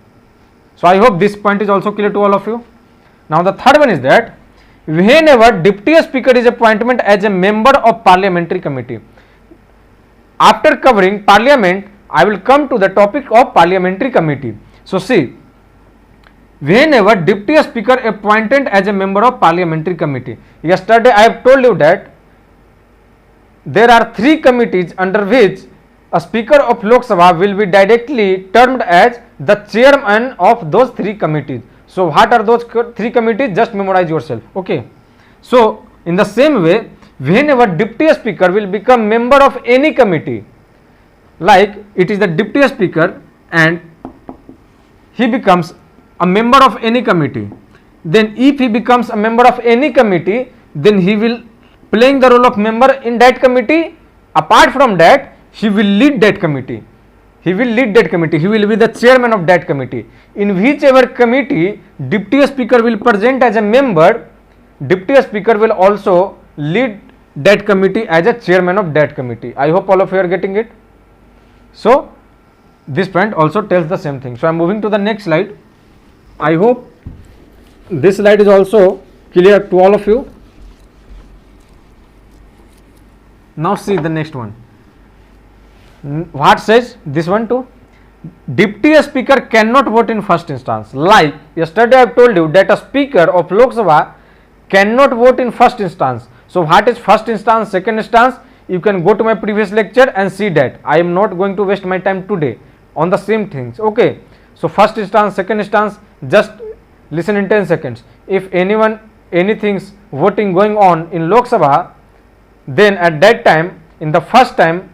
So I hope this point is also clear to all of you. Now the third one is that whenever deputy speaker is appointment as a member of parliamentary committee. After covering parliament, I will come to the topic of parliamentary committee. So see, whenever deputy speaker appointed as a member of parliamentary committee, yesterday I have told you that there are 3 committees under which a speaker of Lok Sabha will be directly termed as the chairman of those 3 committees. So what are those 3 committees? Just memorize yourself. Okay. So in the same way, whenever deputy speaker will become member of any committee, like it is the deputy speaker and he becomes a member of any committee, then if he becomes a member of any committee, then he will playing the role of member in that committee. Apart from that, he will lead that committee. He will lead that committee. He will be the chairman of that committee. In whichever committee deputy speaker will present as a member, deputy speaker will also lead that committee as a chairman of that committee. I hope all of you are getting it. So this point also tells the same thing. So I am moving to the next slide. I hope this slide is also clear to all of you. Now see the next one. What says this one too? Deputy speaker cannot vote in first instance. Like yesterday I have told you that a speaker of Lok Sabha cannot vote in first instance. So what is first instance, second instance? You can go to my previous lecture and see that. I am not going to waste my time today on the same things. Okay. So first instance, second instance, just listen in 10 seconds. If anything's voting going on in Lok Sabha, then at that time, in the first time,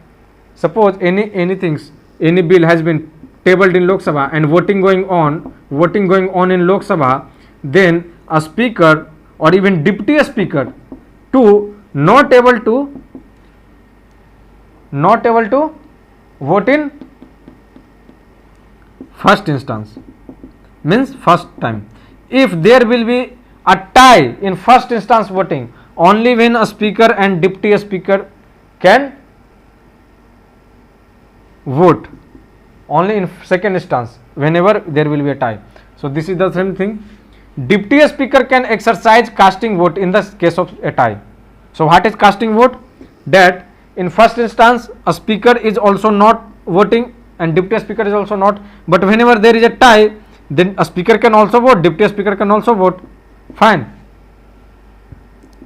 suppose any bill has been tabled in Lok Sabha and voting going on in Lok Sabha, then a speaker or even deputy speaker to not able to vote in first instance, means first time. If there will be a tie in first instance voting, only when a speaker and deputy speaker can vote, only in second instance whenever there will be a tie. So this is the same thing. Deputy speaker can exercise casting vote in the case of a tie. So what is casting vote? That in first instance a speaker is also not voting and deputy speaker is also not, but whenever there is a tie, then a speaker can also vote, deputy speaker can also vote. Fine,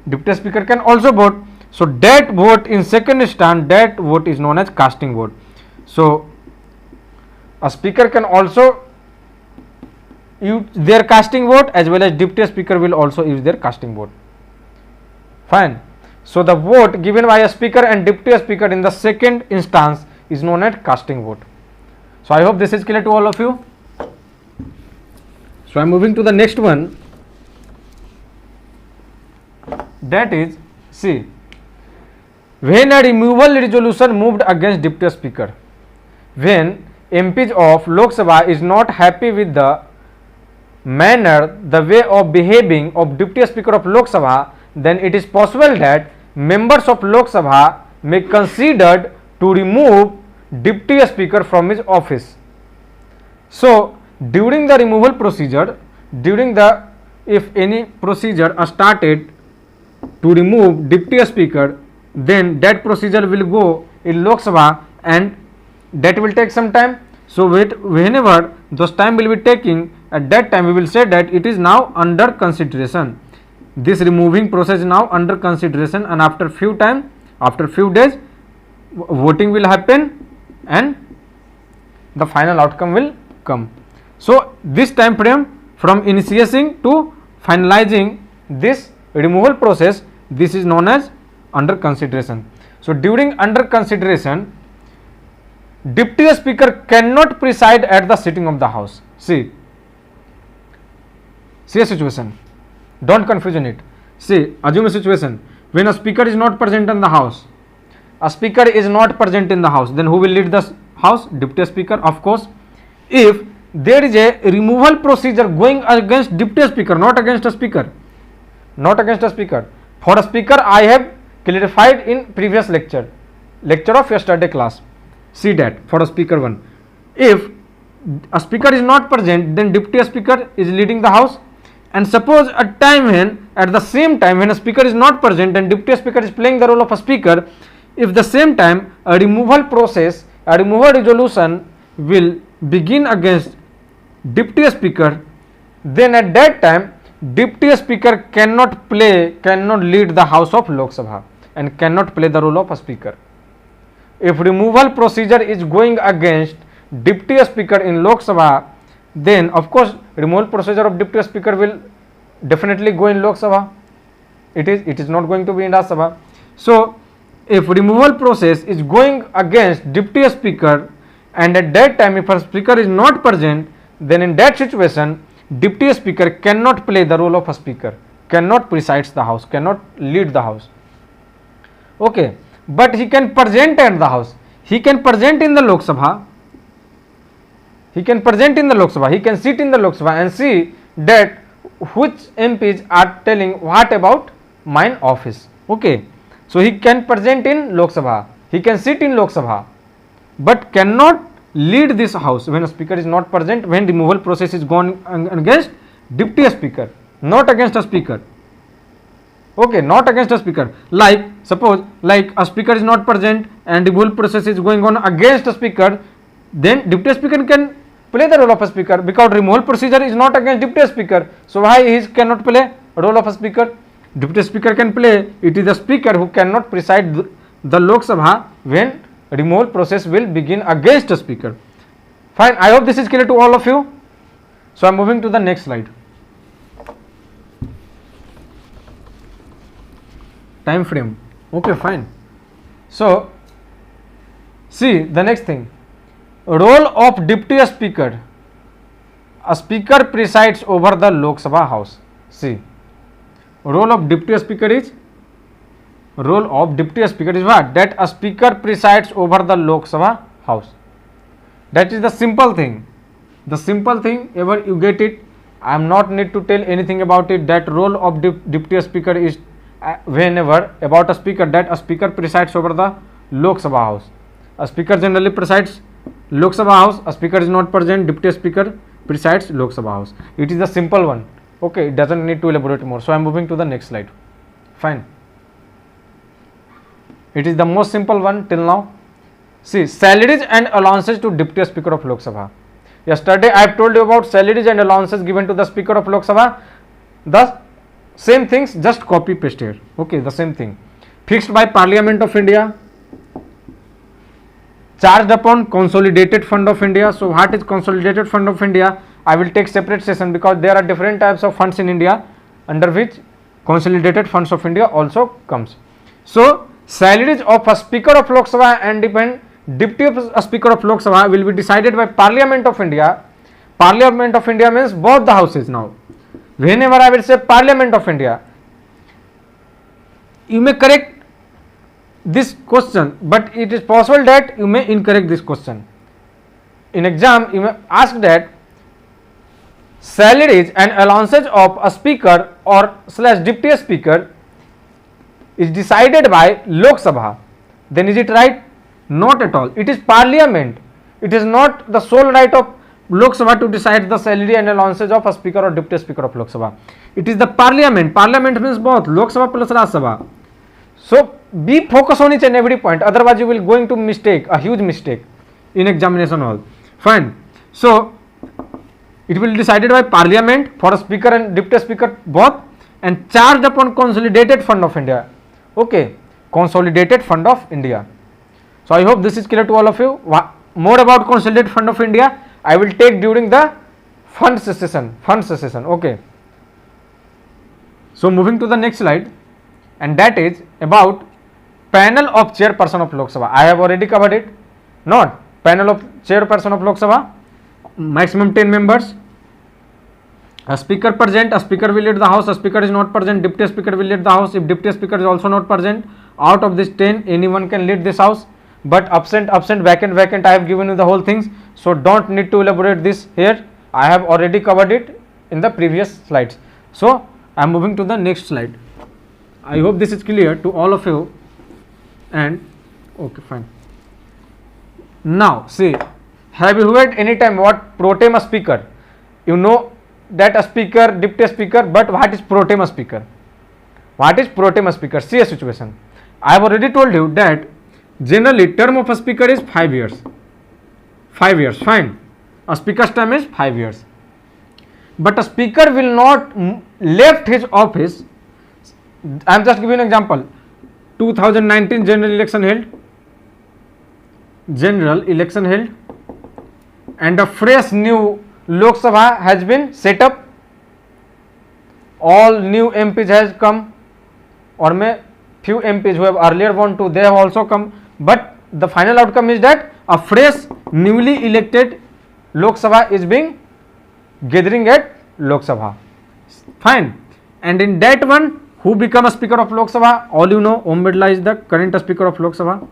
deputy speaker can also vote. So that vote in second instance, that vote is known as casting vote. So a speaker can also use their casting vote, as well as deputy speaker will also use their casting vote. Fine. So the vote given by a speaker and deputy speaker in the second instance is known as casting vote. So I hope this is clear to all of you. So I am moving to the next one. That is, see, when a removal resolution moved against deputy speaker, when MPs of Lok Sabha is not happy with the manner, the way of behaving of deputy speaker of Lok Sabha, then it is possible that members of Lok Sabha may considered to remove deputy speaker from his office. So during the removal procedure, if any procedure started to remove deputy speaker, then that procedure will go in Lok Sabha and that will take some time. So whenever those time will be taking, at that time we will say that it is now under consideration. This removing process is now under consideration, and after few days voting will happen and the final outcome will come. So this time frame from initiating to finalizing this removal process, this is known as under consideration. So during under consideration, deputy speaker cannot preside at the sitting of the house. See a situation, don't confusion it. See, assume a situation when a speaker is not present in the house, a speaker is not present in the house, then who will lead the house? Deputy speaker, of course. If there is a removal procedure going against deputy speaker, not against a speaker, not against a speaker. For a speaker, I have clarified in previous lecture of yesterday class. See that for a speaker one. If a speaker is not present, then deputy speaker is leading the house. And suppose at the same time when a speaker is not present and deputy speaker is playing the role of a speaker, if the same time a removal resolution will begin against deputy speaker, then at that time deputy speaker cannot lead the house of Lok Sabha and cannot play the role of a speaker. If removal procedure is going against deputy speaker in Lok Sabha, then of course removal procedure of deputy speaker will definitely go in Lok Sabha. It is not going to be in Rajya Sabha. So if removal process is going against deputy speaker, and at that time if a speaker is not present, then in that situation deputy speaker cannot play the role of a speaker, cannot presides the house, cannot lead the house. Okay, but he can present at the house, he can present in the Lok Sabha, he can sit in the Lok Sabha and see that which MPs are telling what about mine office. Okay, so he can present in Lok Sabha, he can sit in Lok Sabha, but cannot lead this house when a speaker is not present, when removal process is gone against deputy speaker, not against a speaker. Okay, not against a speaker. Like suppose like a speaker is not present and removal process is going on against a speaker, then deputy speaker can play the role of a speaker, because removal procedure is not against deputy speaker. So why he cannot play role of a speaker? Deputy speaker can play. It is the speaker who cannot preside the Lok Sabha when removal process will begin against a speaker. Fine, I hope this is clear to all of you. So I am moving to the next slide. Time frame. Okay, fine. So see the next thing, role of deputy speaker. A speaker presides over the Lok Sabha house. See, role of deputy speaker is what? That a speaker presides over the Lok Sabha house. That is the simple thing. Ever you get it, I am not need to tell anything about it. That role of deputy speaker is whenever about a speaker, that a speaker presides over the Lok Sabha house. A speaker generally presides Lok Sabha house, a speaker is not present, deputy speaker presides Lok Sabha house. It is the simple one. Okay, it doesn't need to elaborate more. So I am moving to the next slide. Fine. It is the most simple one till now. See, salaries and allowances to deputy speaker of Lok Sabha. Yesterday I have told you about salaries and allowances given to the speaker of Lok Sabha. The same things, just copy paste here. Okay, the same thing. Fixed by Parliament of India, charged upon Consolidated Fund of India. So what is Consolidated Fund of India? I will take separate session, because there are different types of funds in India under which Consolidated Funds of India also comes. So salaries of a speaker of Lok Sabha and deputy speaker of Lok Sabha will be decided by Parliament of India. Parliament of India means both the houses. Now whenever I will say Parliament of India, you may correct this question, but it is possible that you may incorrect this question. In exam you may ask that salaries and allowances of a speaker or / deputy speaker is decided by Lok Sabha. Then is it right? Not at all. It is Parliament. It is not the sole right of Lok Sabha to decide the salary and allowances of a speaker or deputy speaker of Lok Sabha. It is the Parliament. Parliament means both Lok Sabha plus Rajya Sabha. So be focused on each and every point, otherwise you will going to mistake, a huge mistake in examination hall. Fine. So it will be decided by Parliament for a speaker and deputy speaker both, and charged upon Consolidated Fund of India. Okay, Consolidated Fund of India. So I hope this is clear to all of you. More about Consolidated Fund of India I will take during the fund session. Okay. So moving to the next slide, and that is about panel of chairperson of Lok Sabha. I have already covered it. Not panel of chairperson of Lok Sabha, maximum 10 members. A speaker present, a speaker will lead the house. A speaker is not present, deputy speaker will lead the house. If deputy speaker is also not present, out of this 10, anyone can lead this house. But absent, absent, vacant, vacant, I have given you the whole things. So don't need to elaborate this here. I have already covered it in the previous slides. So I am moving to the next slide. I hope this is clear to all of you. And okay, fine. Now see, have you heard any time what pro tem speaker? You know that a speaker, deputy speaker, but what is pro tem speaker? What is pro tem speaker? See a situation. I have already told you that generally term of a speaker is 5 years. 5 years, fine. A speaker's term is 5 years. But a speaker will not left his office. I am just giving an example. 2019 general election held. General election held. And a fresh new Lok Sabha has been set up. All new MPs has come, or may few MPs who have earlier won to, they have also come. But the final outcome is that a fresh newly elected Lok Sabha is being gathering at Lok Sabha. Fine. And in that one, who become a speaker of Lok Sabha? All you know, Om Birla is the current speaker of Lok Sabha.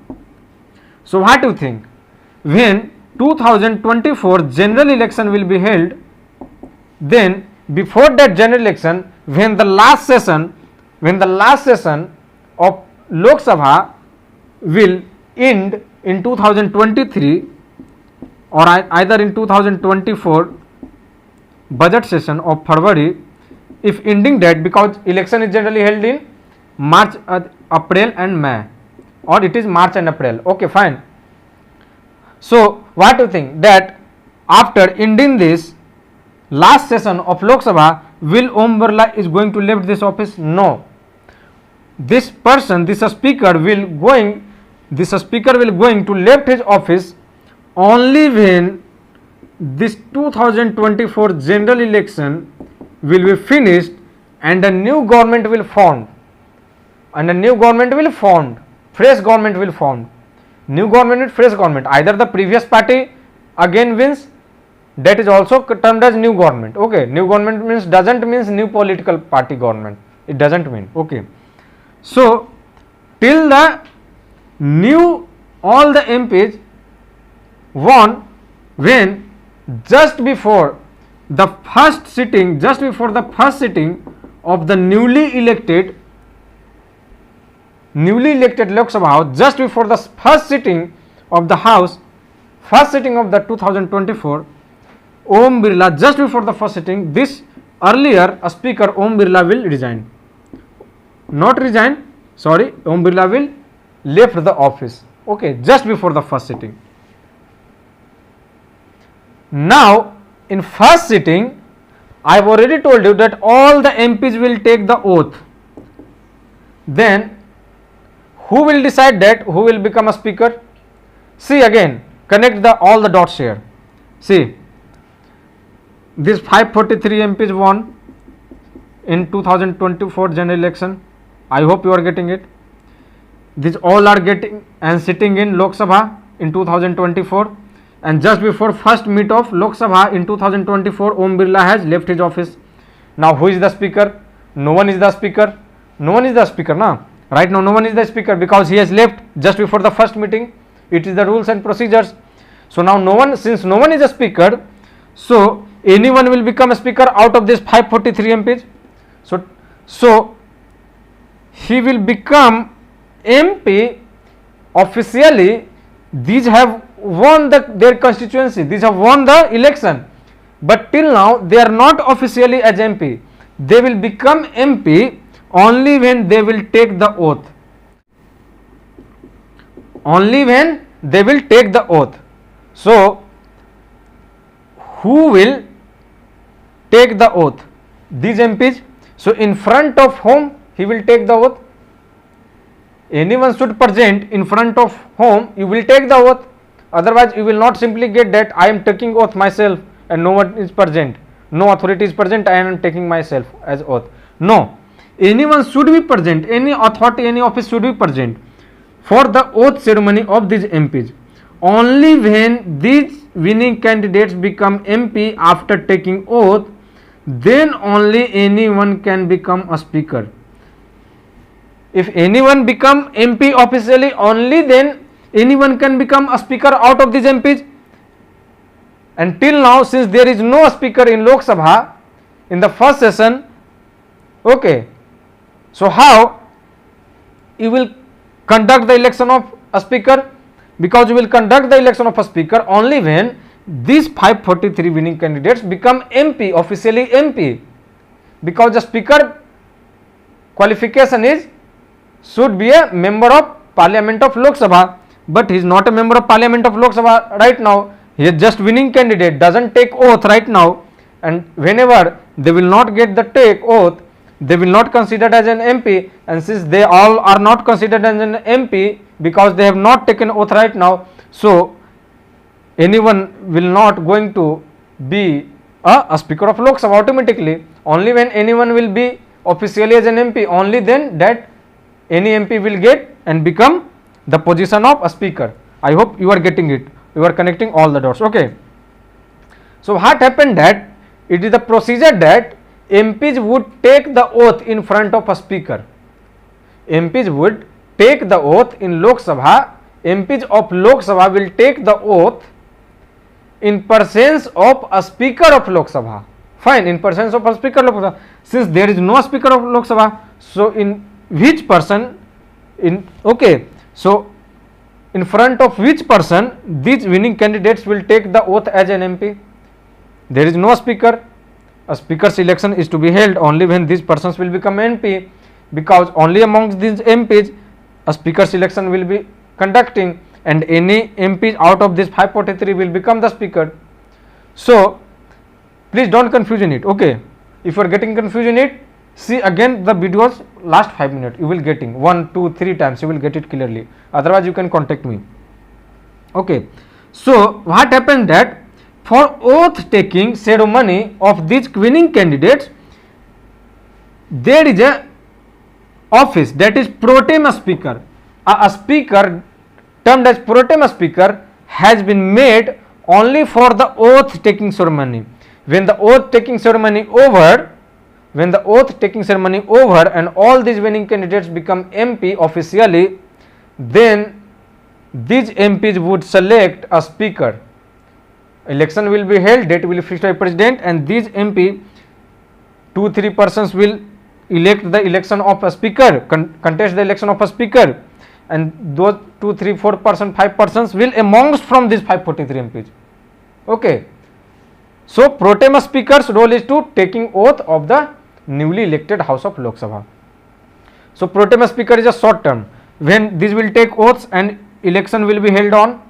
So what do you think? When 2024 general election will be held, then before that general election, when the last session of Lok Sabha will end in 2023 or either in 2024 budget session of February, if ending that, because election is generally held in March, April and May, or it is March and April. Okay, fine. So what do you think that after ending this last session of Lok Sabha, will Om Birla is going to left this office? No. This person, this speaker will going to left his office only when this 2024 general election will be finished and a new government will formed. Fresh government will form. New government with fresh government. Either the previous party again wins, that is also termed as new government. Okay, new government means doesn't means new political party government. It doesn't mean. Okay. So till the new all the MPs won, when just before the first sitting of the newly elected Lok Sabha House, just before the first sitting of the House, first sitting of the 2024, Om Birla, just before the first sitting, this earlier speaker Om Birla will resign. Not resign, sorry, Om Birla will left the office. Okay, just before the first sitting. Now, in first sitting, I have already told you that all the MPs will take the oath. Then, who will decide that who will become a speaker? See again, connect all the dots here. See, these 543 MPs won in 2024 general election. I hope you are getting it. These all are getting and sitting in Lok Sabha in 2024, and just before first meet of Lok Sabha in 2024, Om Birla has left his office. Now who is the speaker? No one is the speaker. No one is the speaker now. Right now no one is the speaker because he has left just before the first meeting. It is the rules and procedures. So now no one, since no one is a speaker, so anyone will become a speaker out of this 543 MPs. So he will become MP officially. These have won their constituency, these have won the election, but till now they are not officially as MP. They will become MP only when they will take the oath. Only when they will take the oath. So who will take the oath? These MPs. So in front of whom he will take the oath? Anyone should present in front of whom you will take the oath. Otherwise you will not simply get that I am taking oath myself and no one is present, no authority is present, I am taking myself as oath. No, anyone should be present, any authority, any office should be present for the oath ceremony of these MPs. Only when these winning candidates become MP after taking oath, then only anyone can become a speaker. If anyone become MP officially, only then anyone can become a speaker out of these MPs. And till now, since there is no speaker in Lok Sabha in the first session, okay, so how you will conduct the election of a speaker? Because you will conduct the election of a speaker only when these 543 winning candidates become MP, officially MP. Because the speaker qualification is should be a member of Parliament of Lok Sabha, but he is not a member of Parliament of Lok Sabha right now. He is just winning candidate, doesn't take oath right now, and whenever they will not get the take oath, they will not considered as an MP, and since they all are not considered as an MP because they have not taken oath right now, so anyone will not going to be a speaker of Lok Sabha automatically. Only when anyone will be officially as an MP, only then that any MP will get and become the position of a speaker. I hope you are getting it. You are connecting all the dots. Okay. So what happened that it is the procedure that MPs would take the oath in front of a speaker. MPs would take the oath in Lok Sabha. MPs of Lok Sabha will take the oath in presence of a speaker of Lok Sabha. Fine, in presence of a speaker of Lok Sabha. Since there is no speaker of Lok Sabha, so in which person in okay, so in front of which person these winning candidates will take the oath as an MP? There is no speaker. A speaker's election is to be held only when these persons will become MP, because only amongst these MPs a speaker's election will be conducting, and any MPs out of this 543 will become the speaker. So please don't confuse in it. Okay, if you are getting confused in it, see again the videos last 5 minutes, you will getting 1, 2, 3 times, you will get it clearly. Otherwise you can contact me. Okay, so what happened that for oath taking ceremony of these winning candidates, there is a office that is pro tem speaker. A speaker termed as pro tem speaker has been made only for the oath taking ceremony. When the oath taking ceremony over, and all these winning candidates become MP officially, then these MPs would select a speaker. Election will be held, date will be fixed by president, and these MP 2-3 persons will elect the election of a speaker, contest the election of a speaker, and those 2-3-4 persons, 5 persons will amongst from these 543 MPs. Okay, so pro tem speaker's role is to taking oath of the newly elected House of Lok Sabha. So pro tem speaker is a short term, when these will take oaths and election will be held on.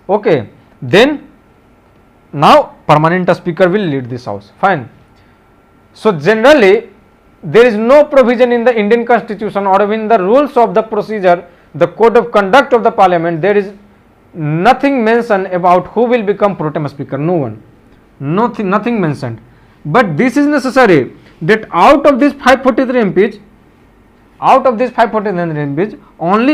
Okay, then now permanent speaker will lead this house. Fine. So generally there is no provision in the Indian constitution or in the rules of the procedure, the code of conduct of the parliament, there is nothing mentioned about who will become pro tem speaker. No one, nothing mentioned. But this is necessary that out of these 543 MPs, only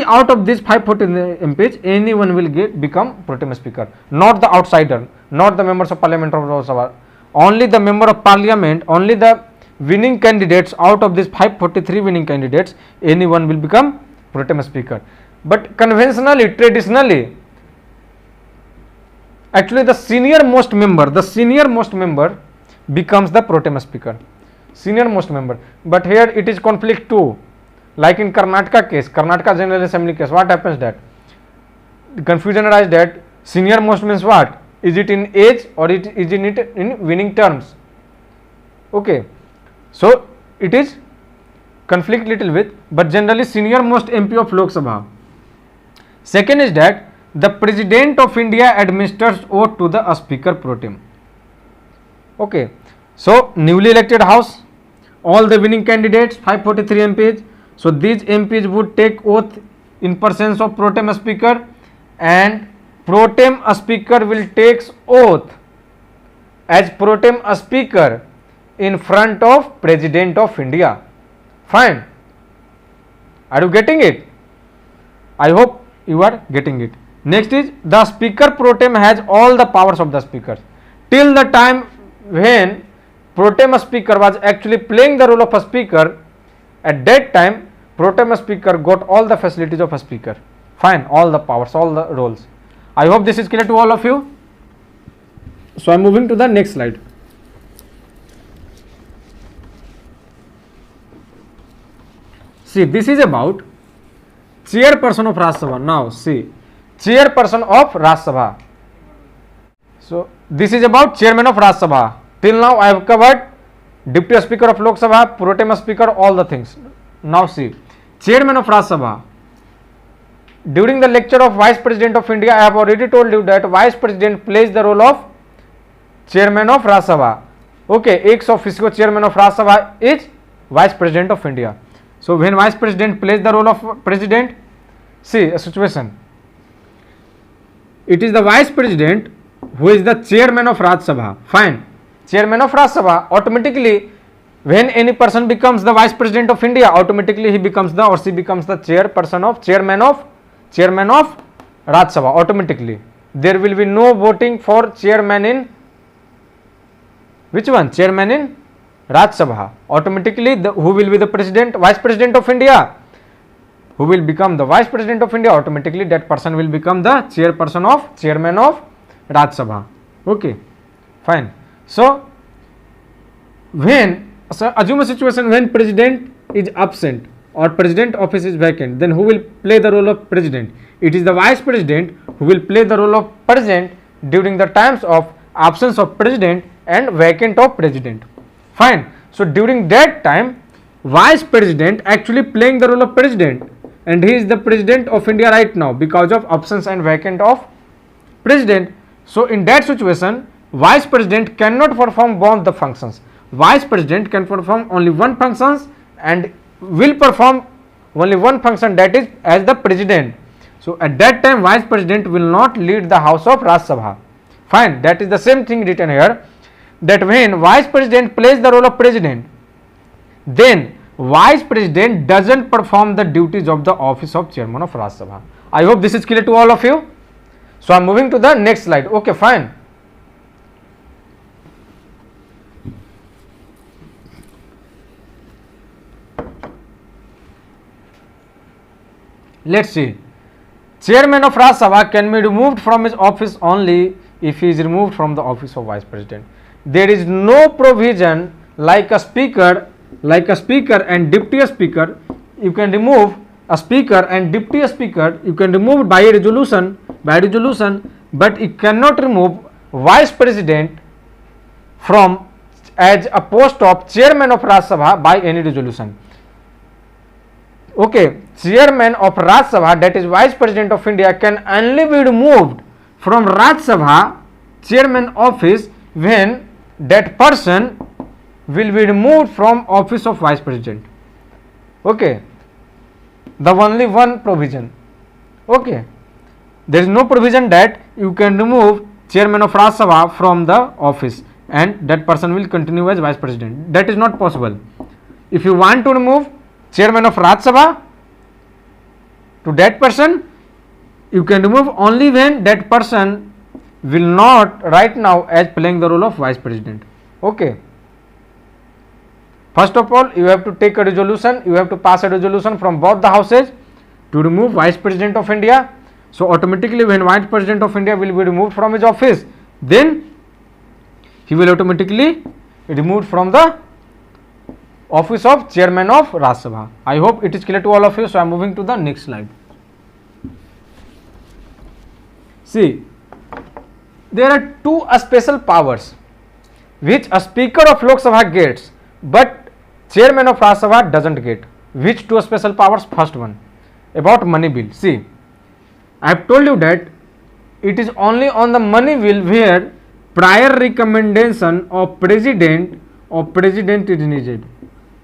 out of these 543 MPs, anyone will become pro tem speaker, not the outsider, not the members of parliament of Lok Sabha, only the member of parliament, only the winning candidates out of these 543 winning candidates, anyone will become pro tem speaker. But conventionally, traditionally, actually the senior most member becomes the pro tem speaker, senior most member. But here it is conflict too. Like in Karnataka case, Karnataka General Assembly case, what happens that the confusion arises that senior most means what? Is it in age or is it in winning terms? Okay, so it is conflict little bit, but generally senior most MP of Lok Sabha. Second is that the President of India administers oath to the speaker pro tem. Okay, so newly elected house, all the winning candidates 543 MPs. So these MPs would take oath in presence of pro tem speaker, and pro tem speaker will take oath as pro tem speaker in front of President of India. Fine. Are you getting it? I hope you are getting it. Next is the speaker pro tem has all the powers of the speaker till the time when pro tem speaker was actually playing the role of a speaker, at that time pro tem speaker got all the facilities of a speaker. Fine, all the powers, all the roles. I hope this is clear to all of you. So I am moving to the next slide. See, this is about chairperson of Rajya Sabha. Now see, chairperson of Rajya Sabha. So this is about chairman of Rajya Sabha. Till now I have covered deputy speaker of Lok Sabha, pro tem speaker, all the things. Now see, chairman of Rajya Sabha. During the lecture of vice president of India, I have already told you that vice president plays the role of chairman of Rajya Sabha. Okay, ex officio chairman of Rajya Sabha is vice president of India. So when vice president plays the role of president, see a situation. It is the vice president who is the chairman of Rajya Sabha. Fine, chairman of Rajya Sabha, automatically when any person becomes the vice president of India, automatically he becomes the or she becomes the chairperson of chairman of Rajya Sabha. Automatically there will be no voting for chairman in which one? Chairman in Rajya Sabha. Automatically who will be the president, vice president of India, who will become the vice president of India, automatically that person will become the chairperson of chairman of Rajya Sabha. Okay, fine. So assume a situation when president is absent or president office is vacant, then who will play the role of president? It is the vice president who will play the role of president during the times of absence of president and vacant of president. Fine. So during that time, vice president actually playing the role of president, and he is the president of India right now because of absence and vacant of president. So in that situation, vice president cannot perform both the functions. Vice president can perform only one function and will perform only one function, that is as the president. So at that time vice president will not lead the house of Rajya Sabha. Fine, that is the same thing written here, that when vice president plays the role of president, then vice president doesn't perform the duties of the office of chairman of Rajya Sabha. I hope this is clear to all of you. So I am moving to the next slide. Okay, fine. Let's see. Chairman of Rajya Sabha can be removed from his office only if he is removed from the office of vice president. There is no provision like a speaker and deputy speaker. You can remove a speaker and deputy speaker. You can remove by resolution, but you cannot remove vice president from as a post of chairman of Rajya Sabha by any resolution. Okay, chairman of Rajya Sabha, that is vice president of India, can only be removed from Rajya Sabha chairman office when that person will be removed from office of vice president. Okay, the only one provision. Okay, there is no provision that you can remove chairman of Rajya Sabha from the office and that person will continue as vice president. That is not possible. If you want to remove chairman of Rajya Sabha to that person, you can remove only when that person will not right now as playing the role of vice president. Okay, first of all you have to take a resolution, you have to pass a resolution from both the houses to remove vice president of India. So automatically when vice president of India will be removed from his office, then he will automatically removed from the office of chairman of Rajya Sabha. I hope it is clear to all of you. So I am moving to the next slide. See, there are two special powers which a speaker of Lok Sabha gets but chairman of Rajya Sabha doesn't get. Which two special powers? First one about money bill. See, I have told you that it is only on the money bill where prior recommendation of president is needed.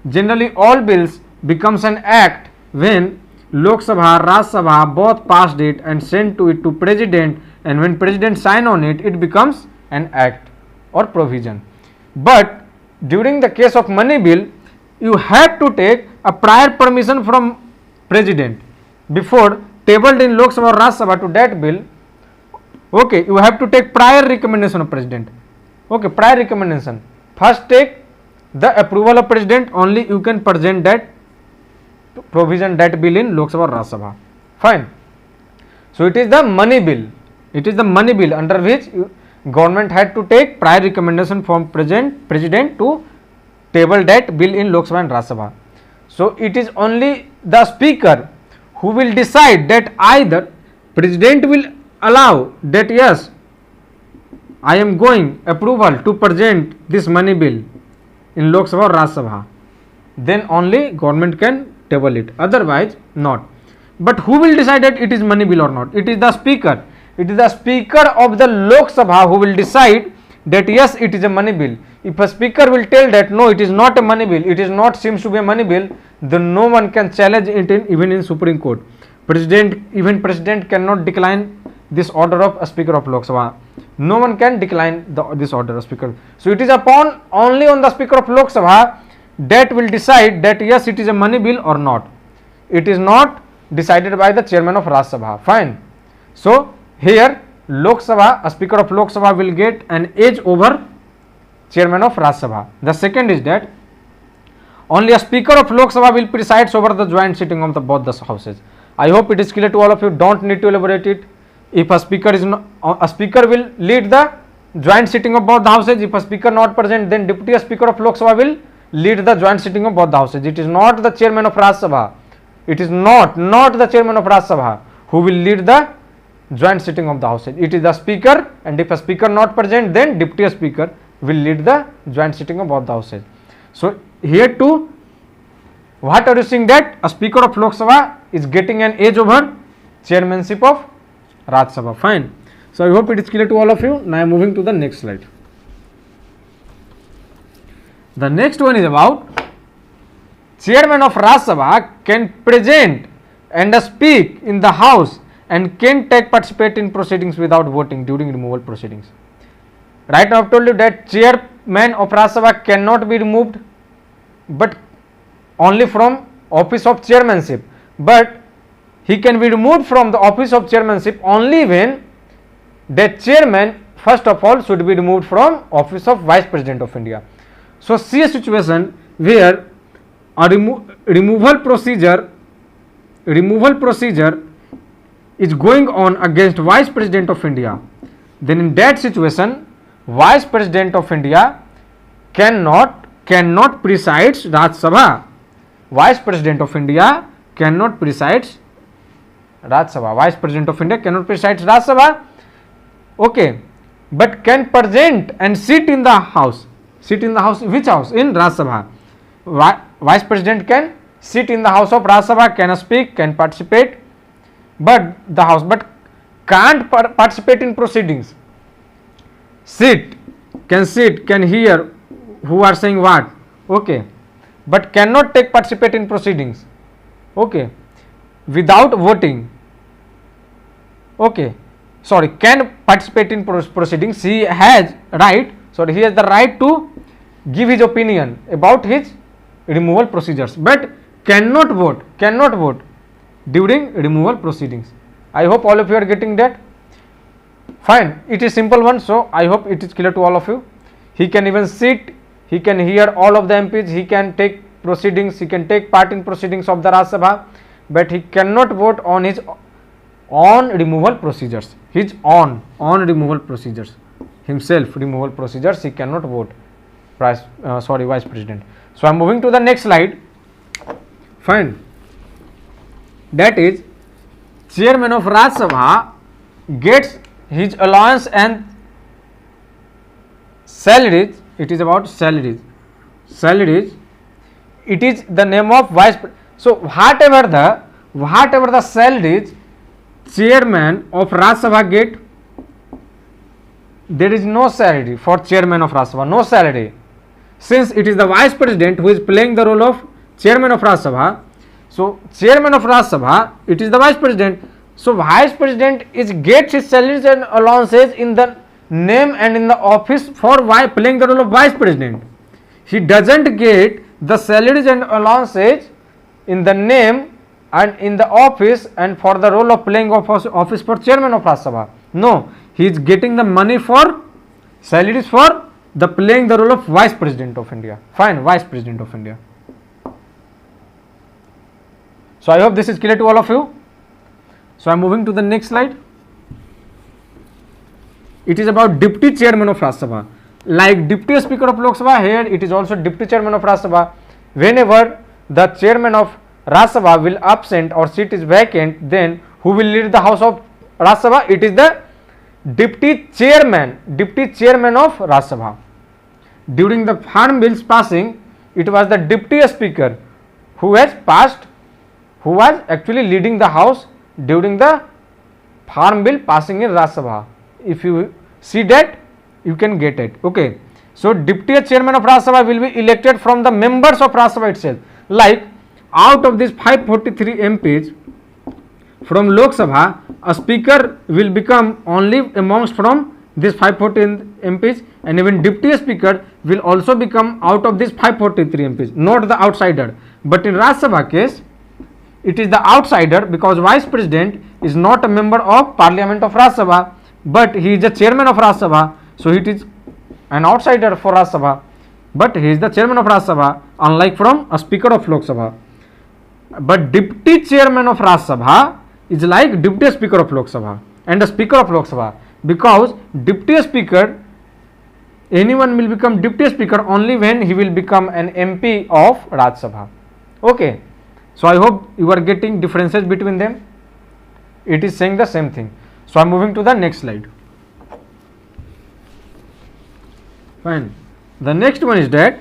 Generally all bills becomes an act when Lok Sabha, Rajya Sabha both passed it and sent to it to president, and when president sign on it, it becomes an act or provision. But during the case of money bill, you have to take a prior permission from president before tabled in Lok Sabha or Rajya Sabha to that bill. Okay, you have to take prior recommendation of president. Okay, prior recommendation. First take the approval of president, only you can present that provision, that bill in Lok Sabha or Rajya Sabha. Fine. So it is the money bill. It is the money bill under which government had to take prior recommendation from president to table that bill in Lok Sabha and Rajya Sabha. So it is only the speaker who will decide that either president will allow that yes, I am going approval to present this money bill in Lok Sabha or Rajya Sabha, then only government can table it, otherwise not. But who will decide that it is money bill or not? It is the speaker. It is the speaker of the Lok Sabha who will decide that yes, it is a money bill. If a speaker will tell that no, it is not a money bill, it is not seems to be a money bill, then no one can challenge it even in Supreme Court. Even president cannot decline this order of a speaker of Lok Sabha. No one can decline this order of speaker. So it is upon only on the speaker of Lok Sabha that will decide that yes, it is a money bill or not. It is not decided by the chairman of Rajya Sabha. Fine. So here Lok Sabha, a speaker of Lok Sabha will get an edge over chairman of Rajya Sabha. The second is that only a speaker of Lok Sabha will preside over the joint sitting of both the houses. I hope it is clear to all of you. Don't need to elaborate it. If a speaker is not, a speaker will lead the joint sitting of both the houses. If a speaker not present, then deputy speaker of Lok Sabha will lead the joint sitting of both the houses. It is not the chairman of Rajya Sabha. It is not the chairman of Rajya Sabha who will lead the joint sitting of the houses. It is the speaker, and if a speaker not present, then deputy speaker will lead the joint sitting of both the houses. So here too, what are you saying, that a speaker of Lok Sabha is getting an edge over chairmanship of Rajya Sabha. Fine. So I hope it is clear to all of you. Now I am moving to the next slide. The next one is about chairman of Rajya Sabha can present and speak in the house and can participate in proceedings without voting during removal proceedings. Right now I have told you that chairman of Rajya Sabha cannot be removed, but only from office of chairmanship, but he can be removed from the office of chairmanship only when that chairman first of all should be removed from office of vice president of India. So see a situation where a removal procedure is going on against vice president of India. Then in that situation, vice president of India cannot preside Rajya Sabha. Vice president of India cannot preside Rajya Sabha. Vice president of India cannot preside Rajya Sabha. Okay, but can present and sit in the house. Sit in the house, which house? In Rajya Sabha. Vice president can sit in the house of Rajya Sabha, can speak, can participate, but can't participate in proceedings. Can hear who are saying what. Okay, but cannot participate in proceedings. Okay, without voting. Okay, sorry, can participate in proceedings. He has the right to give his opinion about his removal procedures, but cannot vote during removal proceedings. I hope all of you are getting that. Fine, it is simple one, so I hope it is clear to all of you. He can even sit, he can hear all of the MPs, he can take proceedings, he can take part in proceedings of the Rajya Sabha, but he cannot vote on his own removal procedures. His own removal procedures, himself removal procedures, he cannot vote. Vice president. So I am moving to the next slide. Fine. That is, chairman of Rajya Sabha gets his allowance and salaries. It is about salaries. It is the name of vice. So whatever the salaries chairman of Rajya Sabha get, there is no salary for chairman of Rajya Sabha. No salary. Since it is the vice president who is playing the role of chairman of Rajya Sabha, so chairman of Rajya Sabha, it is the vice president. So vice president gets his salaries and allowances in the name and in the office for playing the role of vice president. He doesn't get the salaries and allowances in the name and in the office and for the role of playing office for chairman of Rajya Sabha. No, he is getting the money for salaries for the playing the role of Vice President of India. Fine, Vice President of India. So I hope this is clear to all of you. So I am moving to the next slide. It is about Deputy Chairman of Rajya Sabha. Like Deputy Speaker of Lok Sabha, here it is also Deputy Chairman of Rajya Sabha. Whenever the Chairman of Rajya Sabha will absent or seat is vacant, then who will lead the House of Rajya Sabha? It is the Deputy Chairman of Rajya Sabha. During the Farm Bills passing, it was the Deputy Speaker who was actually leading the House during the Farm Bill passing in Rajya Sabha. If you see that, you can get it. Okay. So Deputy Chairman of Rajya Sabha will be elected from the members of Rajya Sabha itself. Like out of these 543 MPs from Lok Sabha, a speaker will become only amongst from these 514 MPs, and even Deputy Speaker will also become out of these 543 MPs, not the outsider. But in Rajya Sabha case, it is the outsider, because Vice President is not a member of Parliament of Rajya Sabha, but he is the Chairman of Rajya Sabha, so it is an outsider for Rajya Sabha, but he is the Chairman of Rajya Sabha, unlike from a Speaker of Lok Sabha. But Deputy Chairman of Rajya Sabha is like Deputy Speaker of Lok Sabha and the Speaker of Lok Sabha, because Deputy Speaker, anyone will become Deputy Speaker only when he will become an MP of Rajya Sabha. Okay, so I hope you are getting differences between them. It is saying the same thing. So I am moving to the next slide. Fine. The next one is that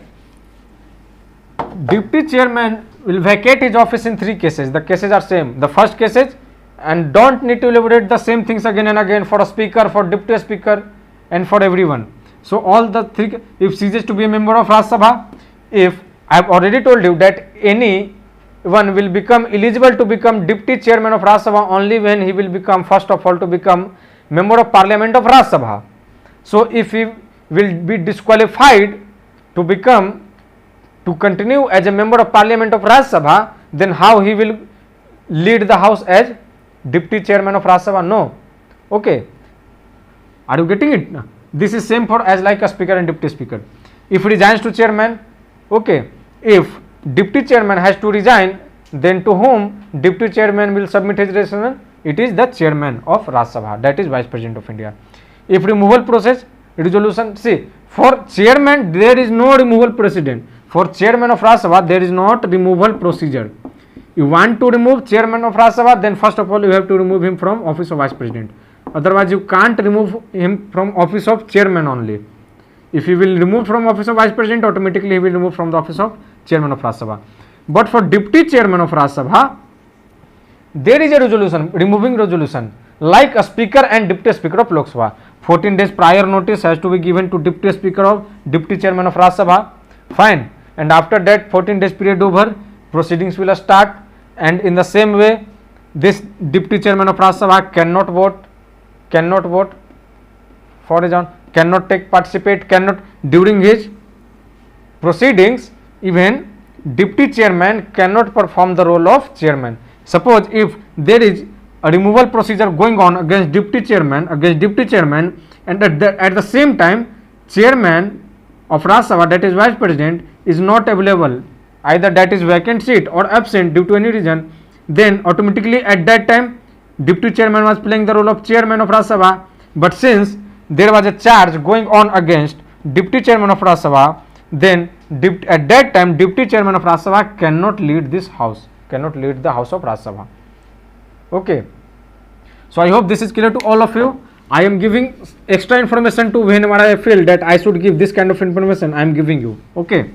Deputy Chairman will vacate his office in 3 cases. The cases are same. The first cases, and don't need to elaborate the same things again and again for a speaker, for Deputy Speaker, and for everyone. So all the 3, if ceases to be a member of Rajya Sabha, if I have already told you that anyone will become eligible to become Deputy Chairman of Rajya Sabha only when he will become, first of all, to become member of Parliament of Rajya Sabha. So if he will be disqualified to continue as a member of Parliament of Rajya Sabha, then how he will lead the House as Deputy Chairman of Rajya Sabha? No. Okay. Are you getting it? This is same for as like a Speaker and Deputy Speaker. If he resigns to Chairman, okay. If Deputy Chairman has to resign, then to whom Deputy Chairman will submit his resignation? It is the Chairman of Rajya Sabha, that is Vice President of India. If removal process, resolution, see, for Chairman there is no removal precedent. For Chairman of Rajya Sabha there is not removal procedure. You want to remove Chairman of Rajya Sabha, then first of all you have to remove him from office of Vice President. Otherwise you can't remove him from office of Chairman only. If he will remove from office of Vice President, automatically he will remove from the office of Chairman of Rajya Sabha. But for Deputy Chairman of Rajya Sabha, there is a resolution, removing resolution, like a Speaker and Deputy Speaker of Lok Sabha. 14 days prior notice has to be given to Deputy Speaker of Deputy Chairman of Rajya Sabha. Fine. And after that 14 days period over, proceedings will start, and in the same way this Deputy Chairman of Rajya Sabha cannot vote for his own, cannot participate, cannot during his proceedings. Even Deputy Chairman cannot perform the role of Chairman. Suppose if there is a removal procedure going on against Deputy Chairman, and at the same time Chairman of Rajya Sabha, that is Vice President, is not available, either that is vacant seat or absent due to any reason, then automatically at that time Deputy Chairman was playing the role of Chairman of Rajya Sabha. But since there was a charge going on against Deputy Chairman of Rajya Sabha, then at that time Deputy Chairman of Rajya Sabha cannot lead this house, cannot lead the House of Rajya Sabha. Okay. So I hope this is clear to all of you. I am giving extra information to whenever I feel that I should give this kind of information, I am giving you. Okay.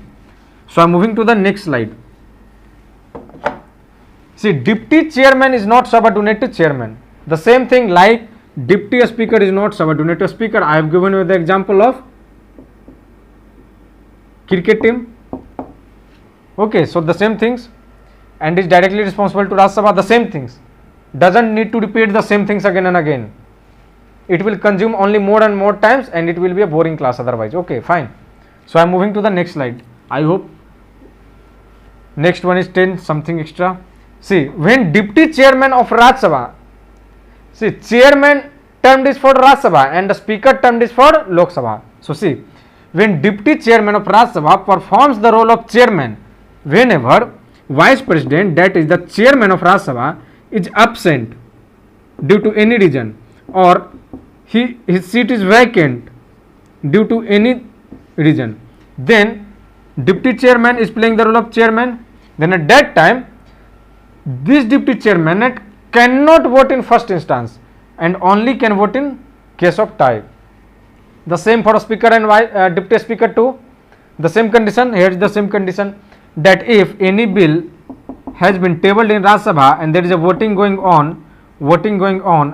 So I am moving to the next slide. See, Deputy Chairman is not subordinate to Chairman. The same thing like Deputy Speaker is not subordinate to Speaker. I have given you the example of cricket team. Okay, so the same things, and is directly responsible to Rajya Sabha, the same things. Doesn't need to repeat the same things again and again. It will consume only more and more times, and it will be a boring class otherwise. Okay, fine. So I am moving to the next slide. I hope next one is 10 something extra. See, when Deputy Chairman of Rajya Sabha, Chairman term is for Rajya Sabha and the Speaker term is for Lok Sabha. So see, when deputy chairman of Rajya Sabha performs the role of chairman whenever vice president, that is the chairman of Rajya Sabha, is absent due to any reason, or his seat is vacant due to any reason, then deputy chairman is playing the role of chairman. Then at that time this deputy chairman cannot vote in first instance and only can vote in case of tie. The same for speaker and deputy speaker too. The same condition, here is the same condition, that if any bill has been tabled in Rajya Sabha and there is a voting going on,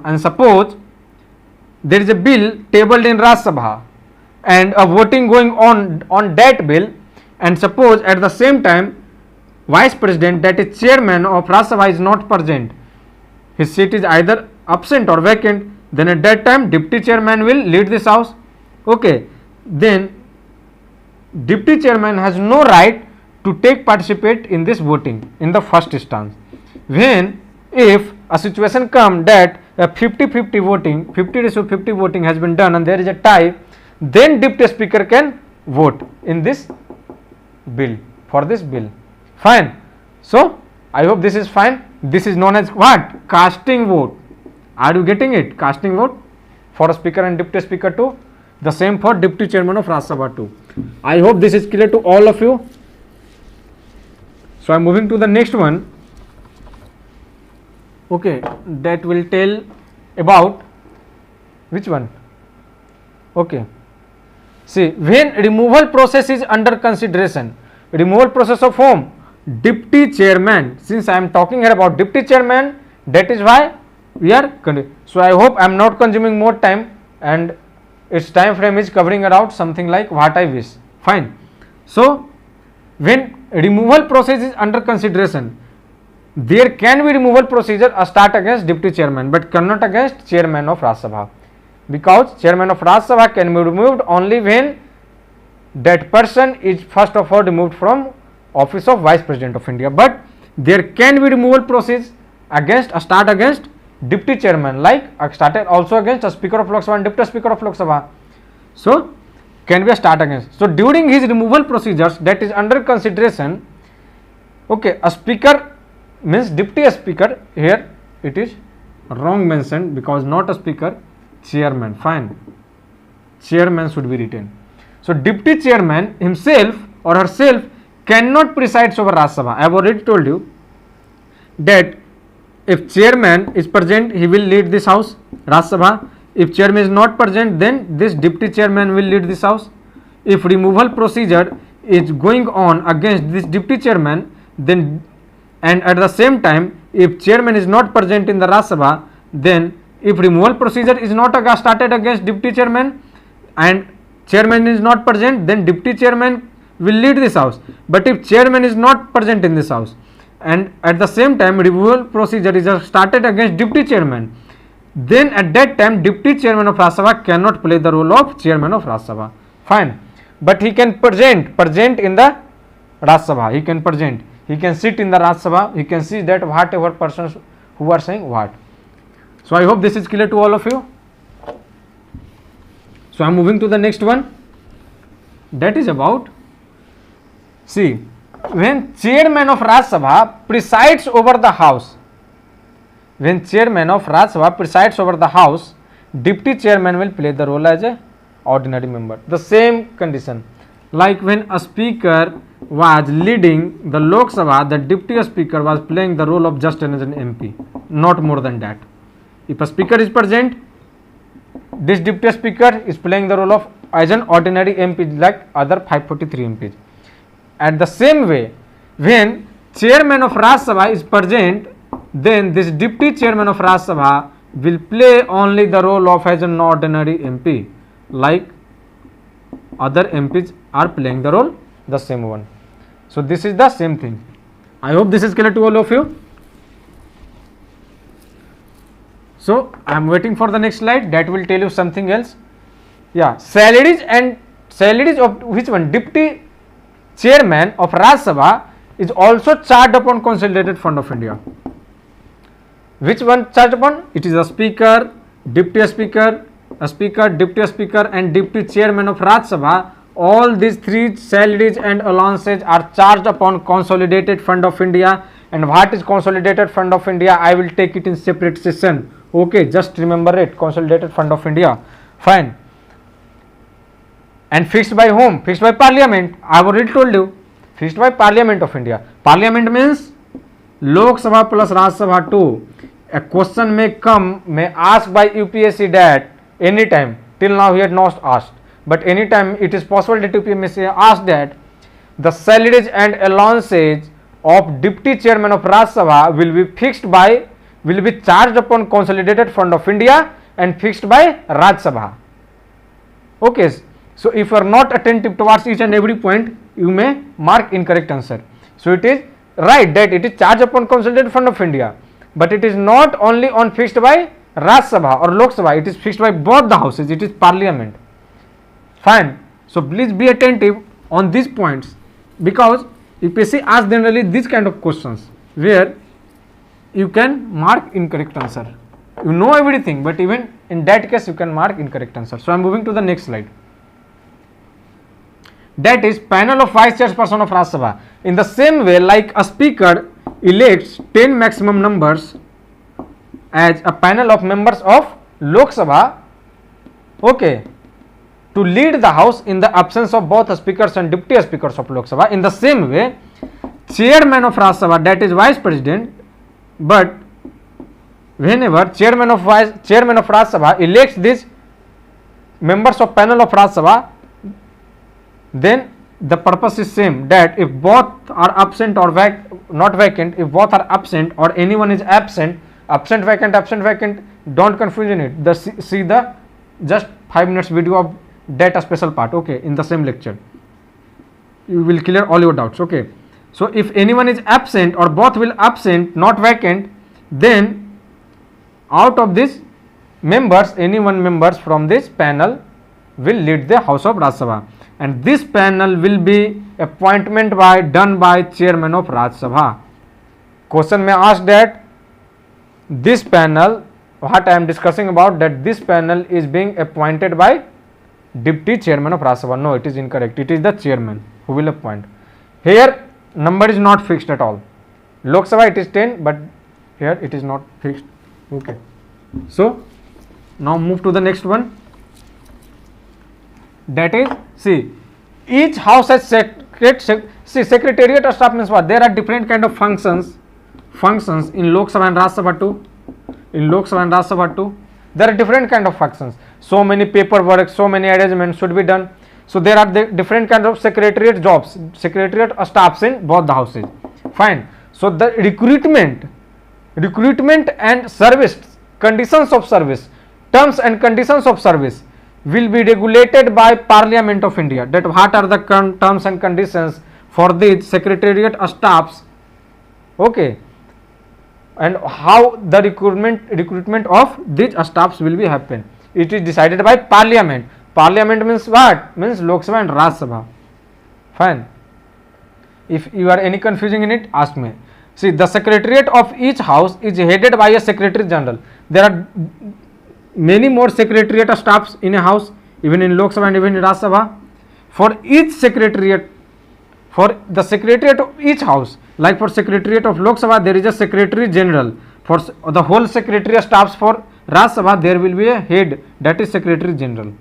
and suppose there is a bill tabled in Rajya Sabha and a voting going on that bill, and suppose at the same time vice president, that is chairman of Rajya Sabha, is not present, his seat is either absent or vacant, then at that time deputy chairman will lead this house. Okay, then deputy chairman has no right to participate in this voting in the first instance. When if a situation come that a 50-50 voting, 50-50 voting has been done and there is a tie, then deputy speaker can vote in this bill, for this bill. Fine. So I hope this is fine. This is known as what? Casting vote. Are you getting it? Casting vote for a speaker and deputy speaker too. The same for deputy chairman of Rajya Sabha too. I hope this is clear to all of you. So I am moving to the next one. Okay, that will tell about which one? Okay. See, when removal process is under consideration, removal process of whom? Deputy chairman. Since I am talking here about deputy chairman, that is why we are. So I hope I am not consuming more time and its time frame is covering around something like what I wish. Fine. So when removal process is under consideration, there can be removal procedure start against deputy chairman, but cannot against chairman of Rajya Sabha, because chairman of Rajya Sabha can be removed only when that person is first of all removed from office of vice president of India. But there can be removal process start against deputy chairman, like started also against a speaker of Lok Sabha and deputy speaker of Lok Sabha. So can be a start against. So during his removal procedures that is under consideration, okay, a speaker means deputy speaker, here it is wrong mentioned because not a speaker, chairman. Fine, chairman should be written. So deputy chairman himself or herself cannot preside over Rajya Sabha. I have already told you that if chairman is present, he will lead this house, Rajya Sabha. If chairman is not present, then this deputy chairman will lead this house. If removal procedure is going on against this deputy chairman, then and at the same time if chairman is not present in the Rajya Sabha, then if removal procedure is not started against deputy chairman and chairman is not present, then deputy chairman will lead this house. But if chairman is not present in this house and at the same time removal procedure is started against deputy chairman, then at that time deputy chairman of Rajya Sabha cannot play the role of chairman of Rajya Sabha. Fine, but he can present in the Rajya Sabha. He can present. He can sit in the Rajya Sabha. He can see that whatever persons who are saying what. So I hope this is clear to all of you. So I am moving to the next one. That is about, see, when chairman of Rajya Sabha presides over the house, when chairman of Rajya Sabha presides over the house, deputy chairman will play the role as a ordinary member. The same condition, like when a speaker was leading the Lok Sabha, the deputy speaker was playing the role of just as an MP, not more than that. If a speaker is present, this deputy speaker is playing the role of as an ordinary MP like other 543 MPs. At the same way, when chairman of Rajya Sabha is present, then this deputy chairman of Rajya Sabha will play only the role of as an ordinary MP, like other MPs are playing the role, the same one. So this is the same thing. I hope this is clear to all of you. So I am waiting for the next slide that will tell you something else. Yeah, salaries of which one? Deputy chairman of Rajya Sabha is also charged upon Consolidated Fund of India. Which one charged upon? It is a speaker, deputy speaker, deputy speaker and deputy chairman of Rajya Sabha. all these three salaries and allowances are charged upon Consolidated Fund of India. And what is Consolidated Fund of India? I will take it in separate session. Okay, just remember it, Consolidated Fund of India. Fine. And fixed by whom? Fixed by Parliament. I have already told you. Fixed by Parliament of India. Parliament means Lok Sabha plus Rajya Sabha too. A question may ask by UPSC that anytime. Till now he had not asked. But anytime it is possible that UPSC ask that the salaries and allowances of Deputy Chairman of Rajya Sabha will be charged upon Consolidated Fund of India and fixed by Rajya Sabha. Okay. So if you are not attentive towards each and every point, you may mark incorrect answer. So it is right that it is charged upon Consolidated Fund of India, but it is not only on fixed by Rajya Sabha or Lok Sabha, it is fixed by both the houses, it is Parliament. Fine. So please be attentive on these points, because UPSC asks generally these kind of questions where you can mark incorrect answer. You know everything, but even in that case you can mark incorrect answer. So I am moving to the next slide. That is panel of vice chairperson of Rajya Sabha. In the same way, like a speaker elects 10 maximum numbers as a panel of members of Lok Sabha, okay, to lead the house in the absence of both speakers and deputy speakers of Lok Sabha. In the same way, chairman of Rajya Sabha, that is vice president, but whenever chairman of Rajya Sabha elects these members of panel of Rajya Sabha, then the purpose is same, that if both are absent or not vacant, if both are absent or anyone is absent, absent vacant, don't confuse in it. See the just 5 minutes video of that special part, okay, in the same lecture. You will clear all your doubts, okay. So if anyone is absent or both will absent, not vacant, then out of these members, any one members from this panel will lead the House of Rajya Sabha. And this panel will be appointment done by chairman of Rajya Sabha. Question may ask that this panel, what I am discussing about, that this panel is being appointed by deputy chairman of Rajya Sabha. No, it is incorrect. It is the chairman who will appoint. Here number is not fixed at all. Lok Sabha it is 10, but here it is not fixed. Okay. So now move to the next one. That is, see, each house has secretariat or staff means what? There are different kind of functions in Lok Sabha and Rajya Sabha too. In Lok Sabha and Rajya Sabha too, there are different kind of functions. So many paperwork, so many arrangements should be done. So there are different kinds of secretariat jobs, secretariat or staffs in both the houses. Fine. So the recruitment and service, conditions of service, terms and conditions of service will be regulated by Parliament of India. That what are the terms and conditions for the secretariat staffs, okay, and how the recruitment of these staffs will be happen. It is decided by Parliament. Parliament means what? Means Lok Sabha and Rajya Sabha. Fine. If you are any confusing in it, ask me. See, the secretariat of each house is headed by a secretary general. There are many more secretariat staffs in a house, even in Lok Sabha and even in Rajya Sabha. For each secretariat, for the secretariat of each house, like for secretariat of Lok Sabha, there is a secretary general. For the whole secretariat staffs for Rajya Sabha, there will be a head, that is secretary general.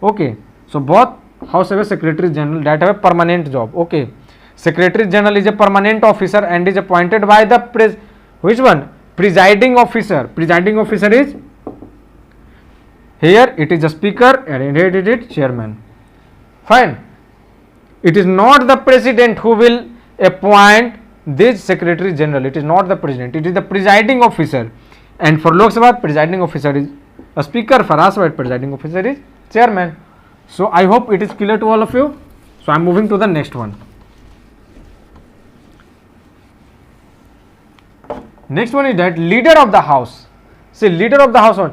Okay, so both house have a secretary general that have a permanent job. Okay, secretary general is a permanent officer and is appointed by the which one? Presiding officer. Presiding officer is here, it is a speaker and here it is chairman. Fine. It is not the president who will appoint this secretary general. It is not the president. It is the presiding officer. And for Lok Sabha, presiding officer is a speaker. For Rajya Sabha, presiding officer is chairman. So I hope it is clear to all of you. So I am moving to the next one. Next one is that leader of the house. See, leader of the house.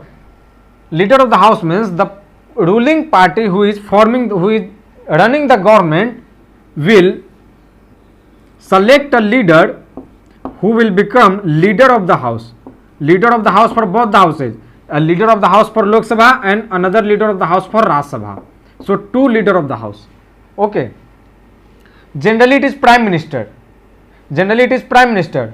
Leader of the house means the ruling party who is running the government will select a leader who will become leader of the house. Leader of the house for both the houses. A leader of the house for Lok Sabha and another leader of the house for Rajya Sabha. So two leader of the house. Okay. Generally it is prime minister. Generally it is prime minister.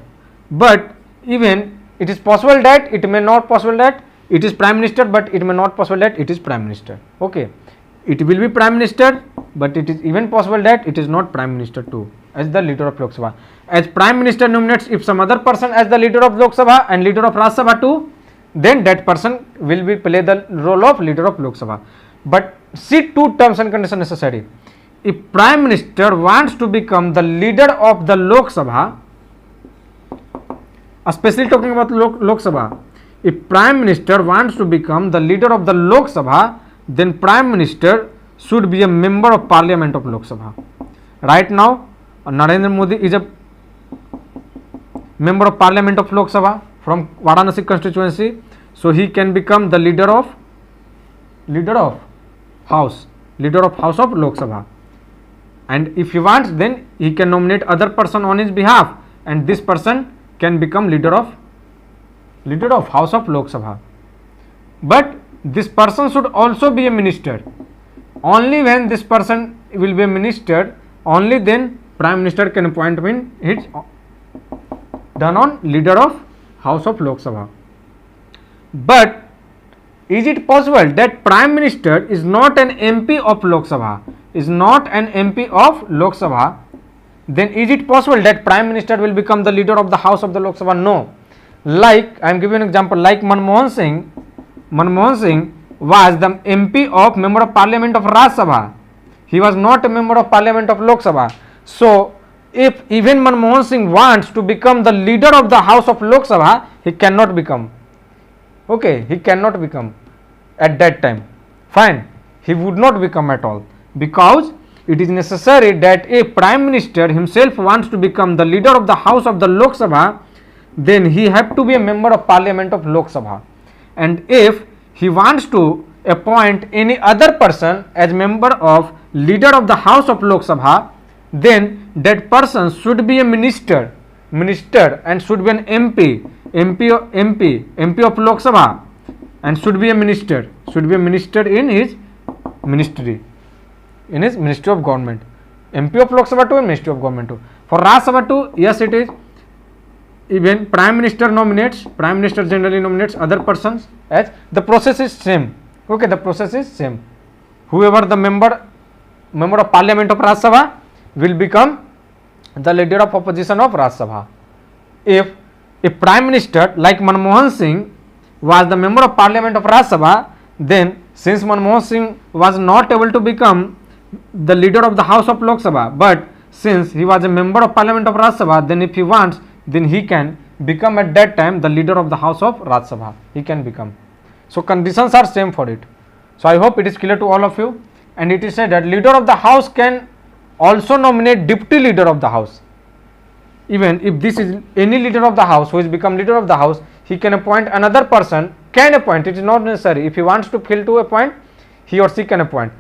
But even it is possible that it may not possible that it is prime minister, but it may not possible that it is prime minister. Okay. It will be prime minister, but it is even possible that it is not prime minister too, as the leader of Lok Sabha. As prime minister nominates if some other person as the leader of Lok Sabha and leader of Rajya Sabha too, then that person will be play the role of leader of Lok Sabha. But see, two terms and conditions necessary. If prime minister wants to become the leader of the Lok Sabha, especially talking about Lok Sabha, if prime minister wants to become the leader of the Lok Sabha, then prime minister should be a member of parliament of Lok Sabha. Right now, Narendra Modi is a member of parliament of Lok Sabha from Varanasi constituency, so he can become the leader of house of Lok Sabha. And if he wants, then he can nominate other person on his behalf, and this person can become leader of house of Lok Sabha. But this person should also be a minister. Only when this person will be a minister, only then prime minister can appoint him. It's done on leader of house of Lok Sabha. But is it possible that prime minister is not an MP of Lok Sabha? Then is it possible that prime minister will become the leader of the house of the Lok Sabha? No. Like I am giving an example, like Manmohan Singh was the MP of member of parliament of Rajya Sabha. He was not a member of parliament of Lok Sabha. So if even Manmohan Singh wants to become the leader of the house of Lok Sabha, he cannot become. Okay, he cannot become at that time. Fine, he would not become at all, because it is necessary that a prime minister himself wants to become the leader of the house of the Lok Sabha, then he have to be a member of parliament of Lok Sabha. And if he wants to appoint any other person as member of leader of the house of Lok Sabha, then that person should be a minister and should be an MP of Lok Sabha, and should be a minister in his ministry of government. MP of Lok Sabha to a ministry of government to. For Rajya Sabha to, yes, it is. Even prime minister generally nominates other persons, as the process is same. Okay, the process is same. Whoever the member of parliament of Rajya Sabha will become the leader of opposition of Rajya Sabha. If a prime minister like Manmohan Singh was the member of parliament of Rajya Sabha, then since Manmohan Singh was not able to become the leader of the house of Lok Sabha, but since he was a member of parliament of Rajya Sabha, then if he wants, then he can become at that time the leader of the house of Rajya Sabha. He can become. So conditions are same for it. So I hope it is clear to all of you. And it is said that leader of the house can also nominate deputy leader of the house. Even if this is any leader of the house who is become leader of the house, he can appoint another person, it is not necessary. If he wants to fill to appoint, he or she can appoint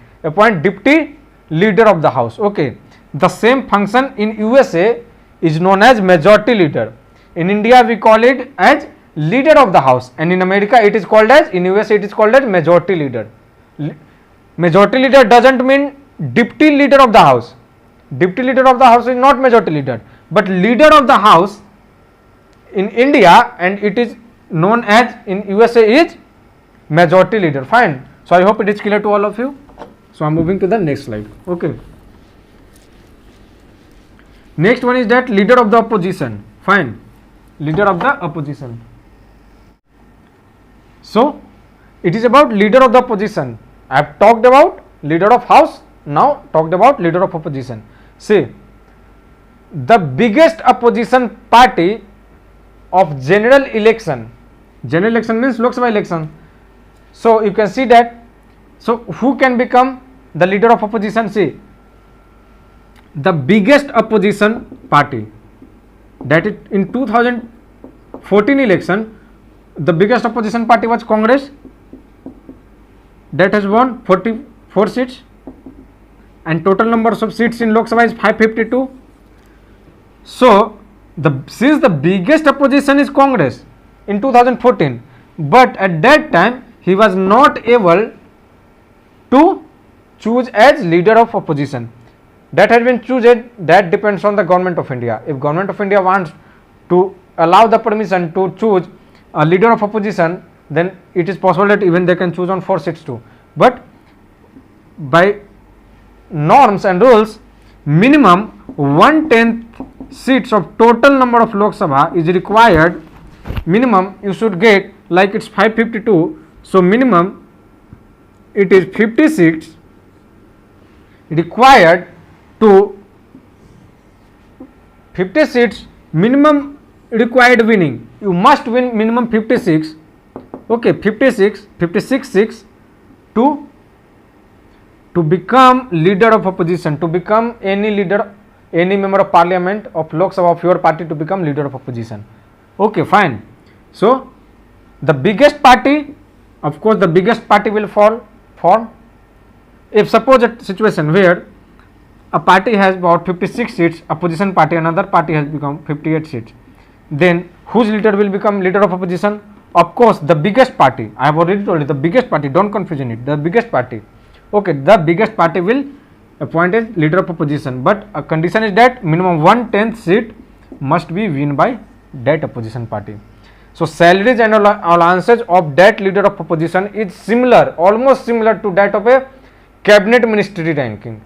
deputy leader of the house. Okay, the same function in USA is known as majority leader. In India we call it as leader of the house, and in America it is called as, in USA it is called as majority leader. Majority leader doesn't mean deputy leader of the house. Deputy leader of the house is not majority leader, but leader of the house in India, and it is known as in USA is majority leader. Fine. So I hope it is clear to all of you. So I am moving to the next slide. Okay. Next one is that leader of the opposition. Fine. Leader of the opposition. So it is about leader of the opposition. I have talked about leader of house, now talked about leader of opposition. See, the biggest opposition party of general election means Lok Sabha election. So you can see that, so who can become the leader of opposition? See, the biggest opposition party, that is in 2014 election, the biggest opposition party was Congress, that has won 44 seats, and total numbers of seats in Lok Sabha is 552. So since the biggest opposition is Congress in 2014, but at that time he was not able to choose as leader of opposition. that has been chosen, that depends on the government of India. If government of India wants to allow the permission to choose a leader of opposition, then it is possible that even they can choose on 4 seats too. But by norms and rules, minimum 1/10 seats of total number of Lok Sabha is required. Minimum you should get, like it's 552, so minimum it is 50 seats required to 50 seats minimum required winning. You must win minimum 56, okay, 56 seats to become leader of opposition, to become any leader, any member of parliament of Lok Sabha of your party to become leader of opposition. Okay, fine. So the biggest party, of course the biggest party will fall for, if suppose a situation where a party has about 56 seats, opposition party, another party has become 58 seats, then whose leader will become leader of opposition? Of course the biggest party. I have already told you, the biggest party, don't confusion it, the biggest party. Okay, the biggest party will appoint as leader of opposition, but a condition is that minimum 1/10 seat must be won by that opposition party. So salaries and allowances of that leader of opposition is similar, almost similar to that of a cabinet ministry ranking.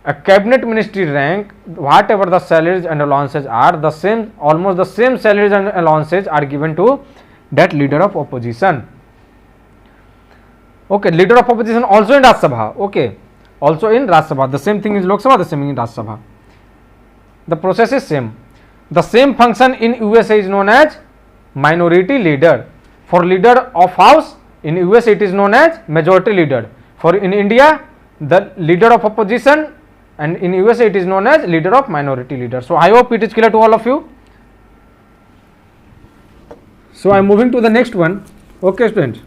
A cabinet ministry rank, whatever the salaries and allowances are, the same, almost the same salaries and allowances are given to that leader of opposition. Okay, leader of opposition also in Rajya Sabha. Okay, also in Rajya Sabha. The same thing is Lok Sabha, the same thing in Rajya Sabha. The process is same. The same function in USA is known as minority leader. For leader of house in USA it is known as majority leader. For in India the leader of opposition, and in USA it is known as leader of minority leader. So I hope it is clear to all of you. So I am moving to the next one. Okay students.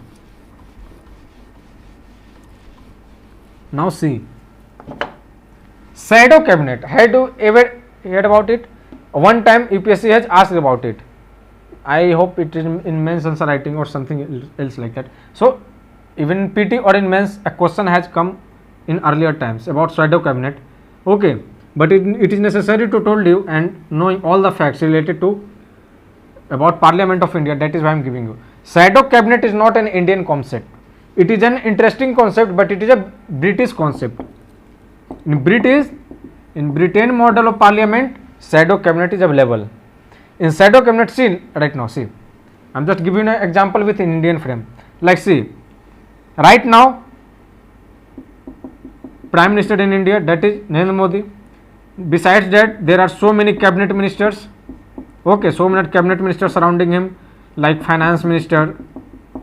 Now see, shadow cabinet. Had you ever heard about it? One time UPSC has asked about it. I hope it is in mains answer writing or something else like that. So even in PT or in mains a question has come in earlier times about shadow cabinet. Okay, but it is necessary to told you and knowing all the facts related to about Parliament of India. That is why I am giving you. Shadow cabinet is not an Indian concept. It is an interesting concept, but it is a British concept. In Britain model of parliament, shadow cabinet is available. In shadow cabinet, see right now, see, I am just giving you an example with an Indian frame. Like see, right now, Prime Minister in India, that is Narendra Modi. Besides that, there are so many cabinet ministers. Okay, so many cabinet ministers surrounding him, like finance minister.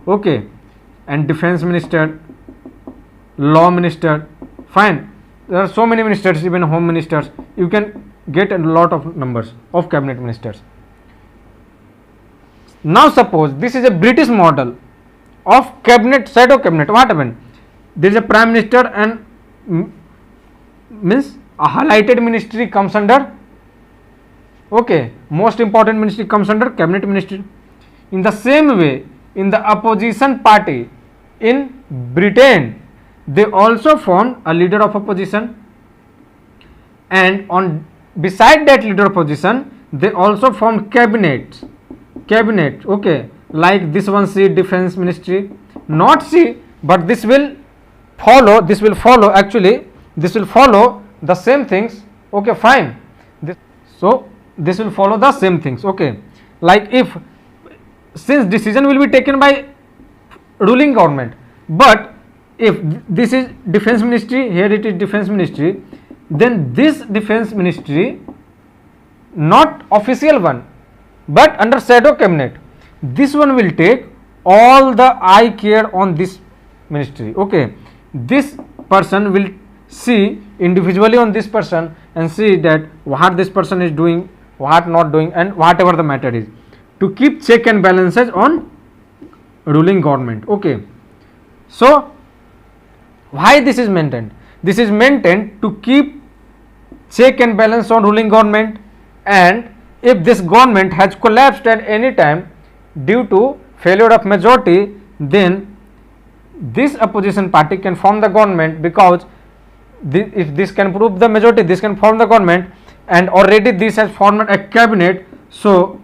Okay, and defense minister, law minister. Fine, there are so many ministers, even home ministers. You can get a lot of numbers of cabinet ministers. Now suppose this is a British model of cabinet, shadow cabinet. What happened? There is a prime minister and means a highlighted ministry comes under, okay, most important ministry comes under cabinet ministry. In the same way, in the opposition party in Britain, they also formed a leader of opposition, and on beside that leader of opposition they also formed cabinet, okay, like this one, see, defense ministry, not see, but this will follow actually, this will follow the same things. Okay, fine. So this will follow the same things. Okay, like if, since decision will be taken by ruling government, but if this is defense ministry, here it is defense ministry, then this defense ministry, not official one but under shadow cabinet, this one will take all the eye care on this ministry. Okay, this person will see individually on this person and see that what this person is doing, what not doing, and whatever the matter is, to keep check and balances on ruling government. Okay, so why this is maintained? This is maintained to keep check and balance on ruling government, and if this government has collapsed at any time due to failure of majority, then this opposition party can form the government, because if this can prove the majority, this can form the government, and already this has formed a cabinet, so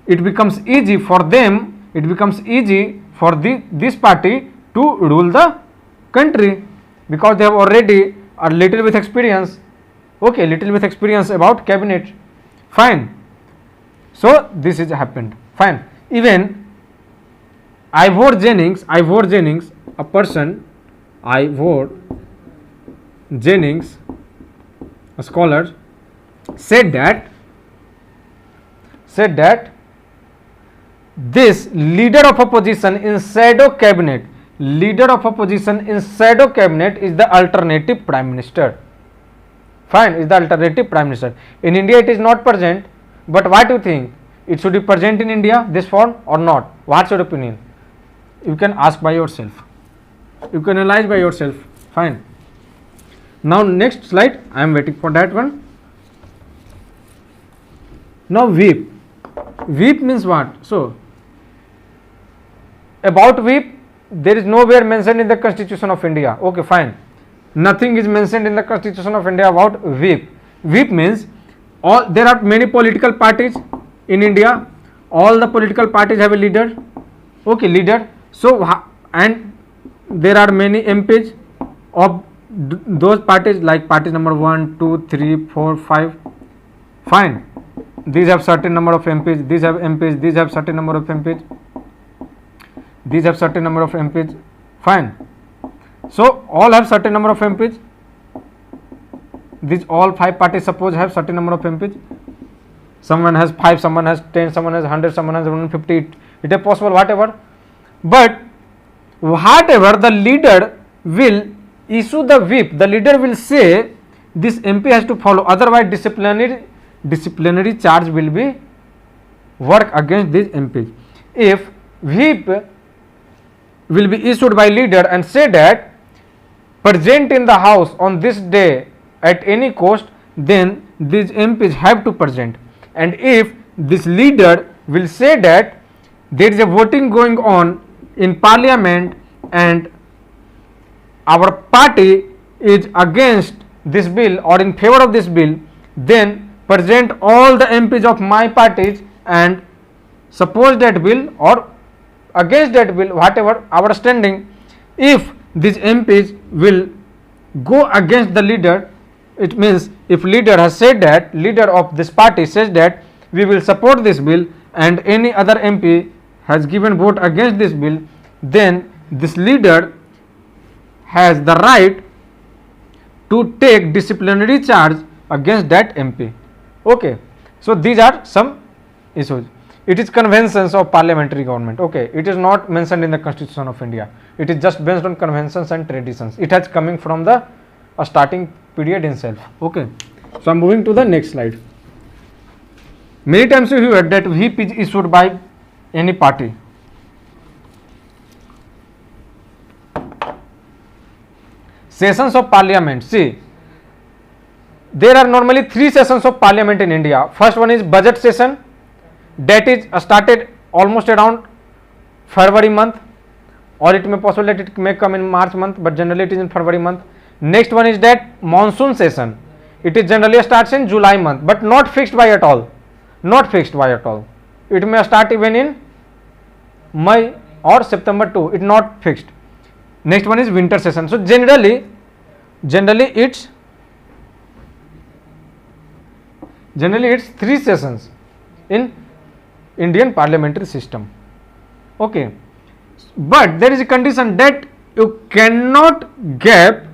it becomes easy for them, it becomes easy for this party to rule the country, because they have already a little bit experience, okay, little bit experience about cabinet. Fine. So this is happened. Fine. Even Ivor Jennings, a person, Ivor Jennings, a scholar, said that this leader of opposition in shadow cabinet is the alternative prime minister. Fine, is the alternative prime minister. In India it is not present, but what do you think? It should be present in India, this form, or not? What's your opinion? You can ask by yourself. You can analyze by yourself. Fine. Now next slide, I am waiting for that one. Now whip. Whip means what? So about whip, there is nowhere mentioned in the Constitution of India. Okay, fine. Nothing is mentioned in the Constitution of India about whip. Whip means there are many political parties in India. All the political parties have a leader. Okay, leader. So and there are many MPs of those parties, like party number 1, 2, 3, 4, 5. Fine. These have certain number of MPs. These have MPs. These have certain number of MPs. These have certain number of MPs. Fine. So all have certain number of MPs. These all 5 parties suppose have certain number of MPs. Someone has 5, someone has 10, someone has 100, someone has 150. It is possible, whatever. But whatever the leader will issue the whip, the leader will say this MP has to follow, otherwise disciplinary charge will be work against these MPs. If whip will be issued by leader and say that present in the house on this day at any cost, then these MPs have to present. And if this leader will say that there is a voting going on in parliament and our party is against this bill or in favor of this bill, then present all the MPs of my parties and suppose that bill or against that bill, whatever our standing. If these MPs will go against the leader, it means if leader has said that, leader of this party says that we will support this bill and any other MP has given vote against this bill, then this leader has the right to take disciplinary charge against that MP. Okay, so these are some issues. It is conventions of parliamentary government. Okay, it is not mentioned in the Constitution of India. It is just based on conventions and traditions. It has coming from the starting period itself. Okay, so I am moving to the next slide. Many times you heard that whip is issued by any party. Sessions of parliament. See, there are normally 3 sessions of parliament in India. First one is budget session, that is started almost around February month, or it may possible that it may come in March month, but generally it is in February month. Next one is that monsoon session. It is generally starts in July month, but not fixed by at all. Not fixed by at all. It may start even in May or September too. It not fixed. Next one is winter session. So generally it's 3 sessions in Indian parliamentary system. Okay, but there is a condition that you cannot gap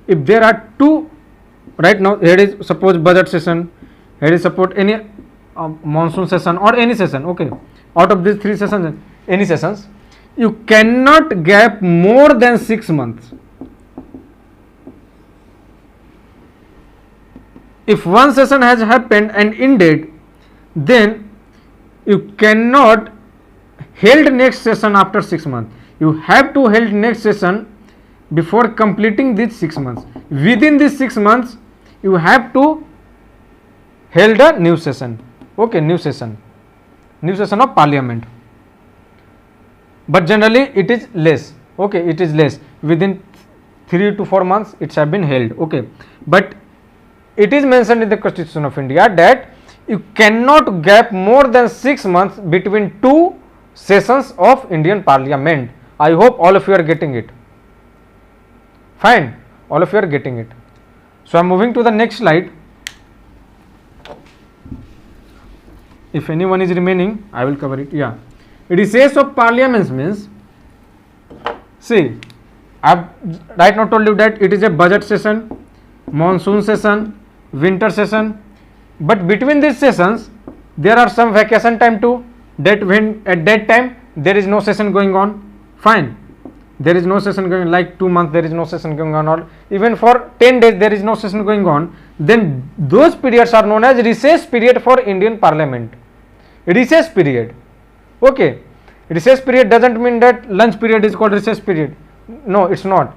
if there are 2. Right now here is suppose budget session, here is suppose any monsoon session or any session. Okay, out of these 3 sessions, any sessions, you cannot gap more than 6 months. If one session has happened and ended, then you cannot held next session after 6 months. You have to held next session before completing these 6 months. Within these 6 months, you have to held a new session. Okay, new session of parliament. But generally it is less. Okay, it is less. Within 3 to 4 months it's have been held. Okay, but it is mentioned in the Constitution of India that you cannot gap more than 6 months between two sessions of Indian Parliament. I hope all of you are getting it. Fine, all of you are getting it. So I am moving to the next slide. If anyone is remaining, I will cover it. Yeah, recess of parliaments means, see, I have right now told you that it is a budget session, monsoon session, winter session, but between these sessions there are some vacation time too, that when at that time there is no session going on. Fine, there is no session going, like 2 months there is no session going on, or even for 10 days there is no session going on, then those periods are known as recess period for Indian Parliament. Recess period. Okay, recess period doesn't mean that lunch period is called recess period. No, it's not.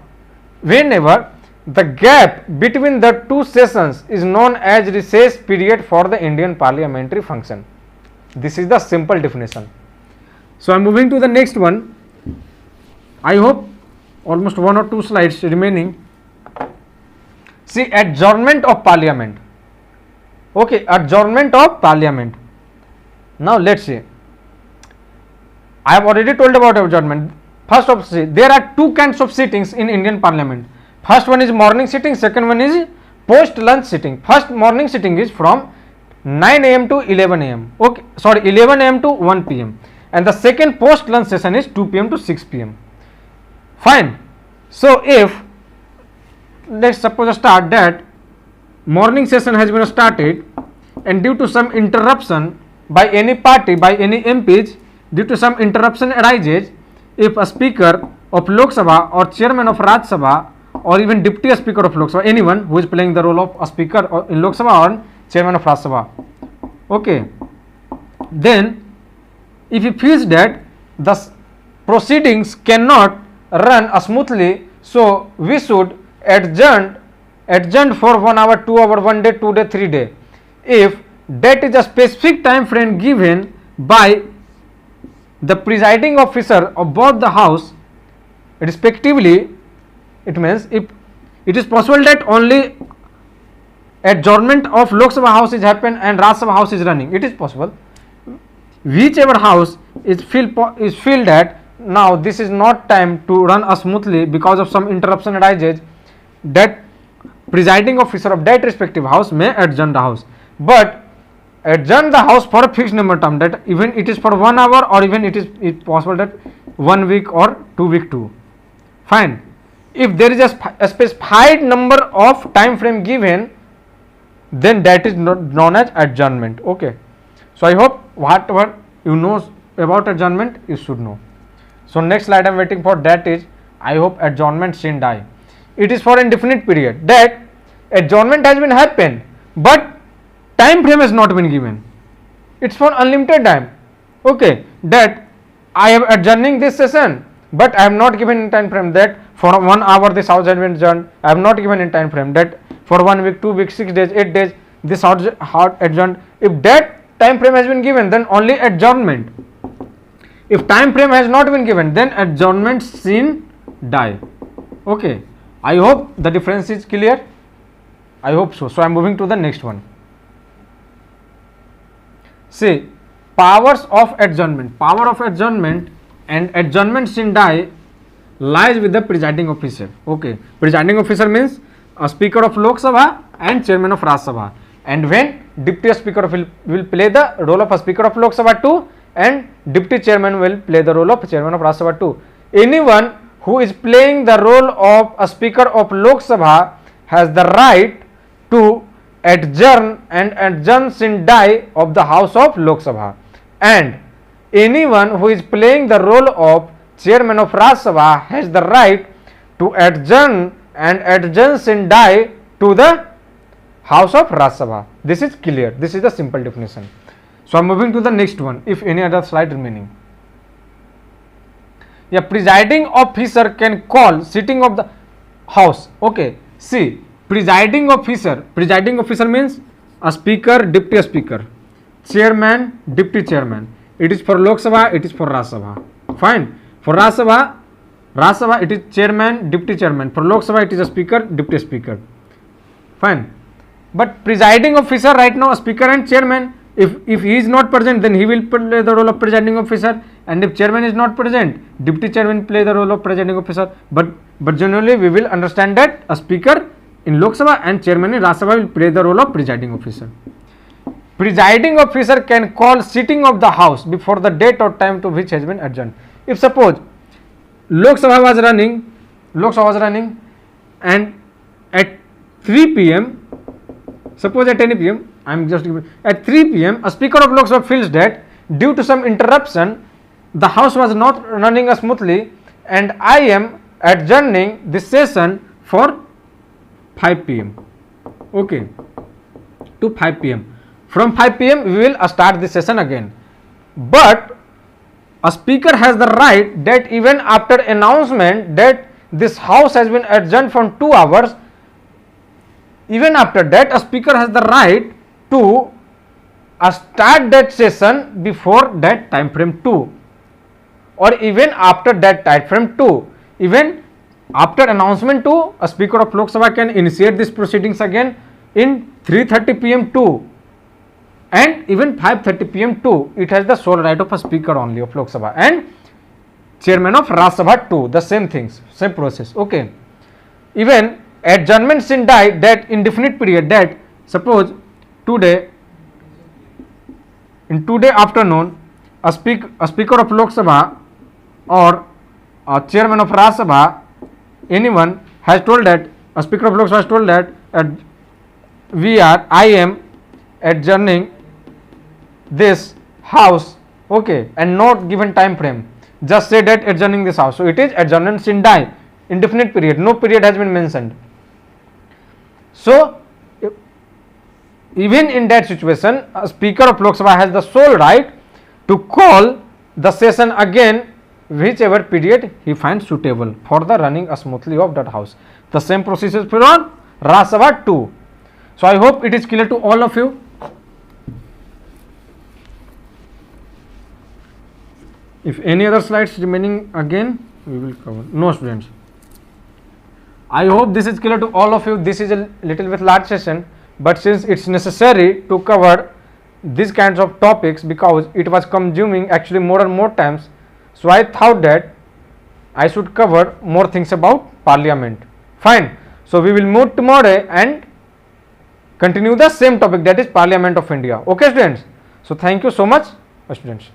Whenever the gap between the two sessions is known as recess period for the Indian parliamentary function. This is the simple definition. So I am moving to the next one. I hope almost 1 or 2 slides remaining. See, adjournment of parliament. Okay, adjournment of parliament. Now let's see. I have already told about adjournment. First of all, there are 2 kinds of sittings in Indian Parliament. First one is morning sitting, second one is post lunch sitting. First morning sitting is from 9 am to 11 am. Okay, sorry, 11 am to 1 pm. And the second post lunch session is 2 pm to 6 pm. Fine. So if let's suppose start that morning session has been started, and due to some interruption by any party, by any MPs, due to some interruption arises, if a speaker of Lok Sabha or chairman of Rajya Sabha or even deputy speaker of Lok Sabha, anyone who is playing the role of a speaker in Lok Sabha or chairman of Rajya Sabha, okay, then if he feels that the proceedings cannot run smoothly, so we should adjourn for 1 hour, 2 hour, 1 day, 2 day, 3 day. If that is a specific time frame given by the presiding officer of both the house respectively, it means if it is possible that only adjournment of Lok Sabha house is happen and Rajya Sabha house is running, it is possible. Whichever house is feel that now this is not time to run smoothly because of some interruption arises, that presiding officer of that respective house may adjourn the house, but adjourn the house for a fixed number of time, that even it is for 1 hour or even it is possible that 1 week or 2 week too. Fine. If there is a specified number of time frame given, then that is known as adjournment. Okay. So I hope whatever you know about adjournment you should know. So next slide I am waiting for, that is, I hope adjournment sine die. It is for indefinite period, that adjournment has been happened but time frame has not been given. It's for unlimited time. Okay, that I am adjourning this session, but I have not given in time frame that for 1 hour this house has been adjourned. I have not given in time frame that for 1 week, 2 weeks, 6 days, 8 days this house adjourned. If that time frame has been given, then only adjournment. If time frame has not been given, then adjournment sine die. Okay, I hope the difference is clear. I hope so. So I am moving to the next one. See, powers of adjournment. Power of adjournment and adjournment sine die lies with the presiding officer. Okay, presiding officer means a speaker of Lok Sabha and chairman of Rajya Sabha. And when deputy speaker will play the role of a speaker of Lok Sabha too, and deputy chairman will play the role of chairman of Rajya Sabha too. Anyone who is playing the role of a speaker of Lok Sabha has the right to adjourn and adjourn sine die of the house of Lok Sabha, and anyone who is playing the role of chairman of Rajya Sabha has the right to adjourn and adjourn sine die to the house of Rajya Sabha. This is clear. This is the simple definition. So I am moving to the next one, if any other slide remaining. Yeah, presiding officer can call sitting of the house. Okay, see, presiding officer means a speaker, deputy speaker, chairman, deputy chairman. It is for Lok Sabha, it is for Rajya Sabha. Fine. For Rajya Sabha, Rajya Sabha it is chairman, deputy chairman. For Lok Sabha it is a speaker, deputy speaker. Fine. But presiding officer right now, a speaker and chairman. If he is not present, then he will play the role of presiding officer, and if chairman is not present, deputy chairman play the role of presiding officer. But generally we will understand that a speaker in Lok Sabha and chairman in Rajya Sabha will play the role of presiding officer. Presiding officer can call sitting of the house before the date or time to which has been adjourned. If suppose Lok Sabha was running, and at 3 p.m. suppose at any p.m. I am just giving at 3 p.m. a speaker of Lok Sabha feels that due to some interruption the house was not running smoothly, and I am adjourning this session for 5 p.m. Okay, to 5 p.m. From 5 p.m. we will start the session again. But a speaker has the right that even after announcement that this house has been adjourned for 2 hours, even after that a speaker has the right to start that session before that time frame 2, or even after that time frame 2. Even after announcement 2, a speaker of Lok Sabha can initiate these proceedings again in 3:30 p.m. 2, and even 5:30 p.m. 2. It has the sole right of a speaker only of Lok Sabha, and chairman of Rajya Sabha 2. The same things, same process. Okay. Even adjournment sin die, that indefinite period, that suppose today, in today afternoon, a speaker of Lok Sabha or a chairman of Rajya Sabha, anyone has told that, a speaker of Lok Sabha has told that I am adjourning this house, okay, and not given time frame, just say that adjourning this house. So it is adjournment sin die, indefinite period, no period has been mentioned. So even in that situation, a speaker of Lok Sabha has the sole right to call the session again whichever period he finds suitable for the running smoothly of that house. The same process is for Rajya Sabha 2. So I hope it is clear to all of you. If any other slides remaining, again we will cover. No students. I hope this is clear to all of you. This is a little bit large session, but since it's necessary to cover these kinds of topics because it was consuming actually more and more times, so I thought that I should cover more things about Parliament. Fine. So we will move tomorrow and continue the same topic, that is Parliament of India. Okay students. So thank you so much students.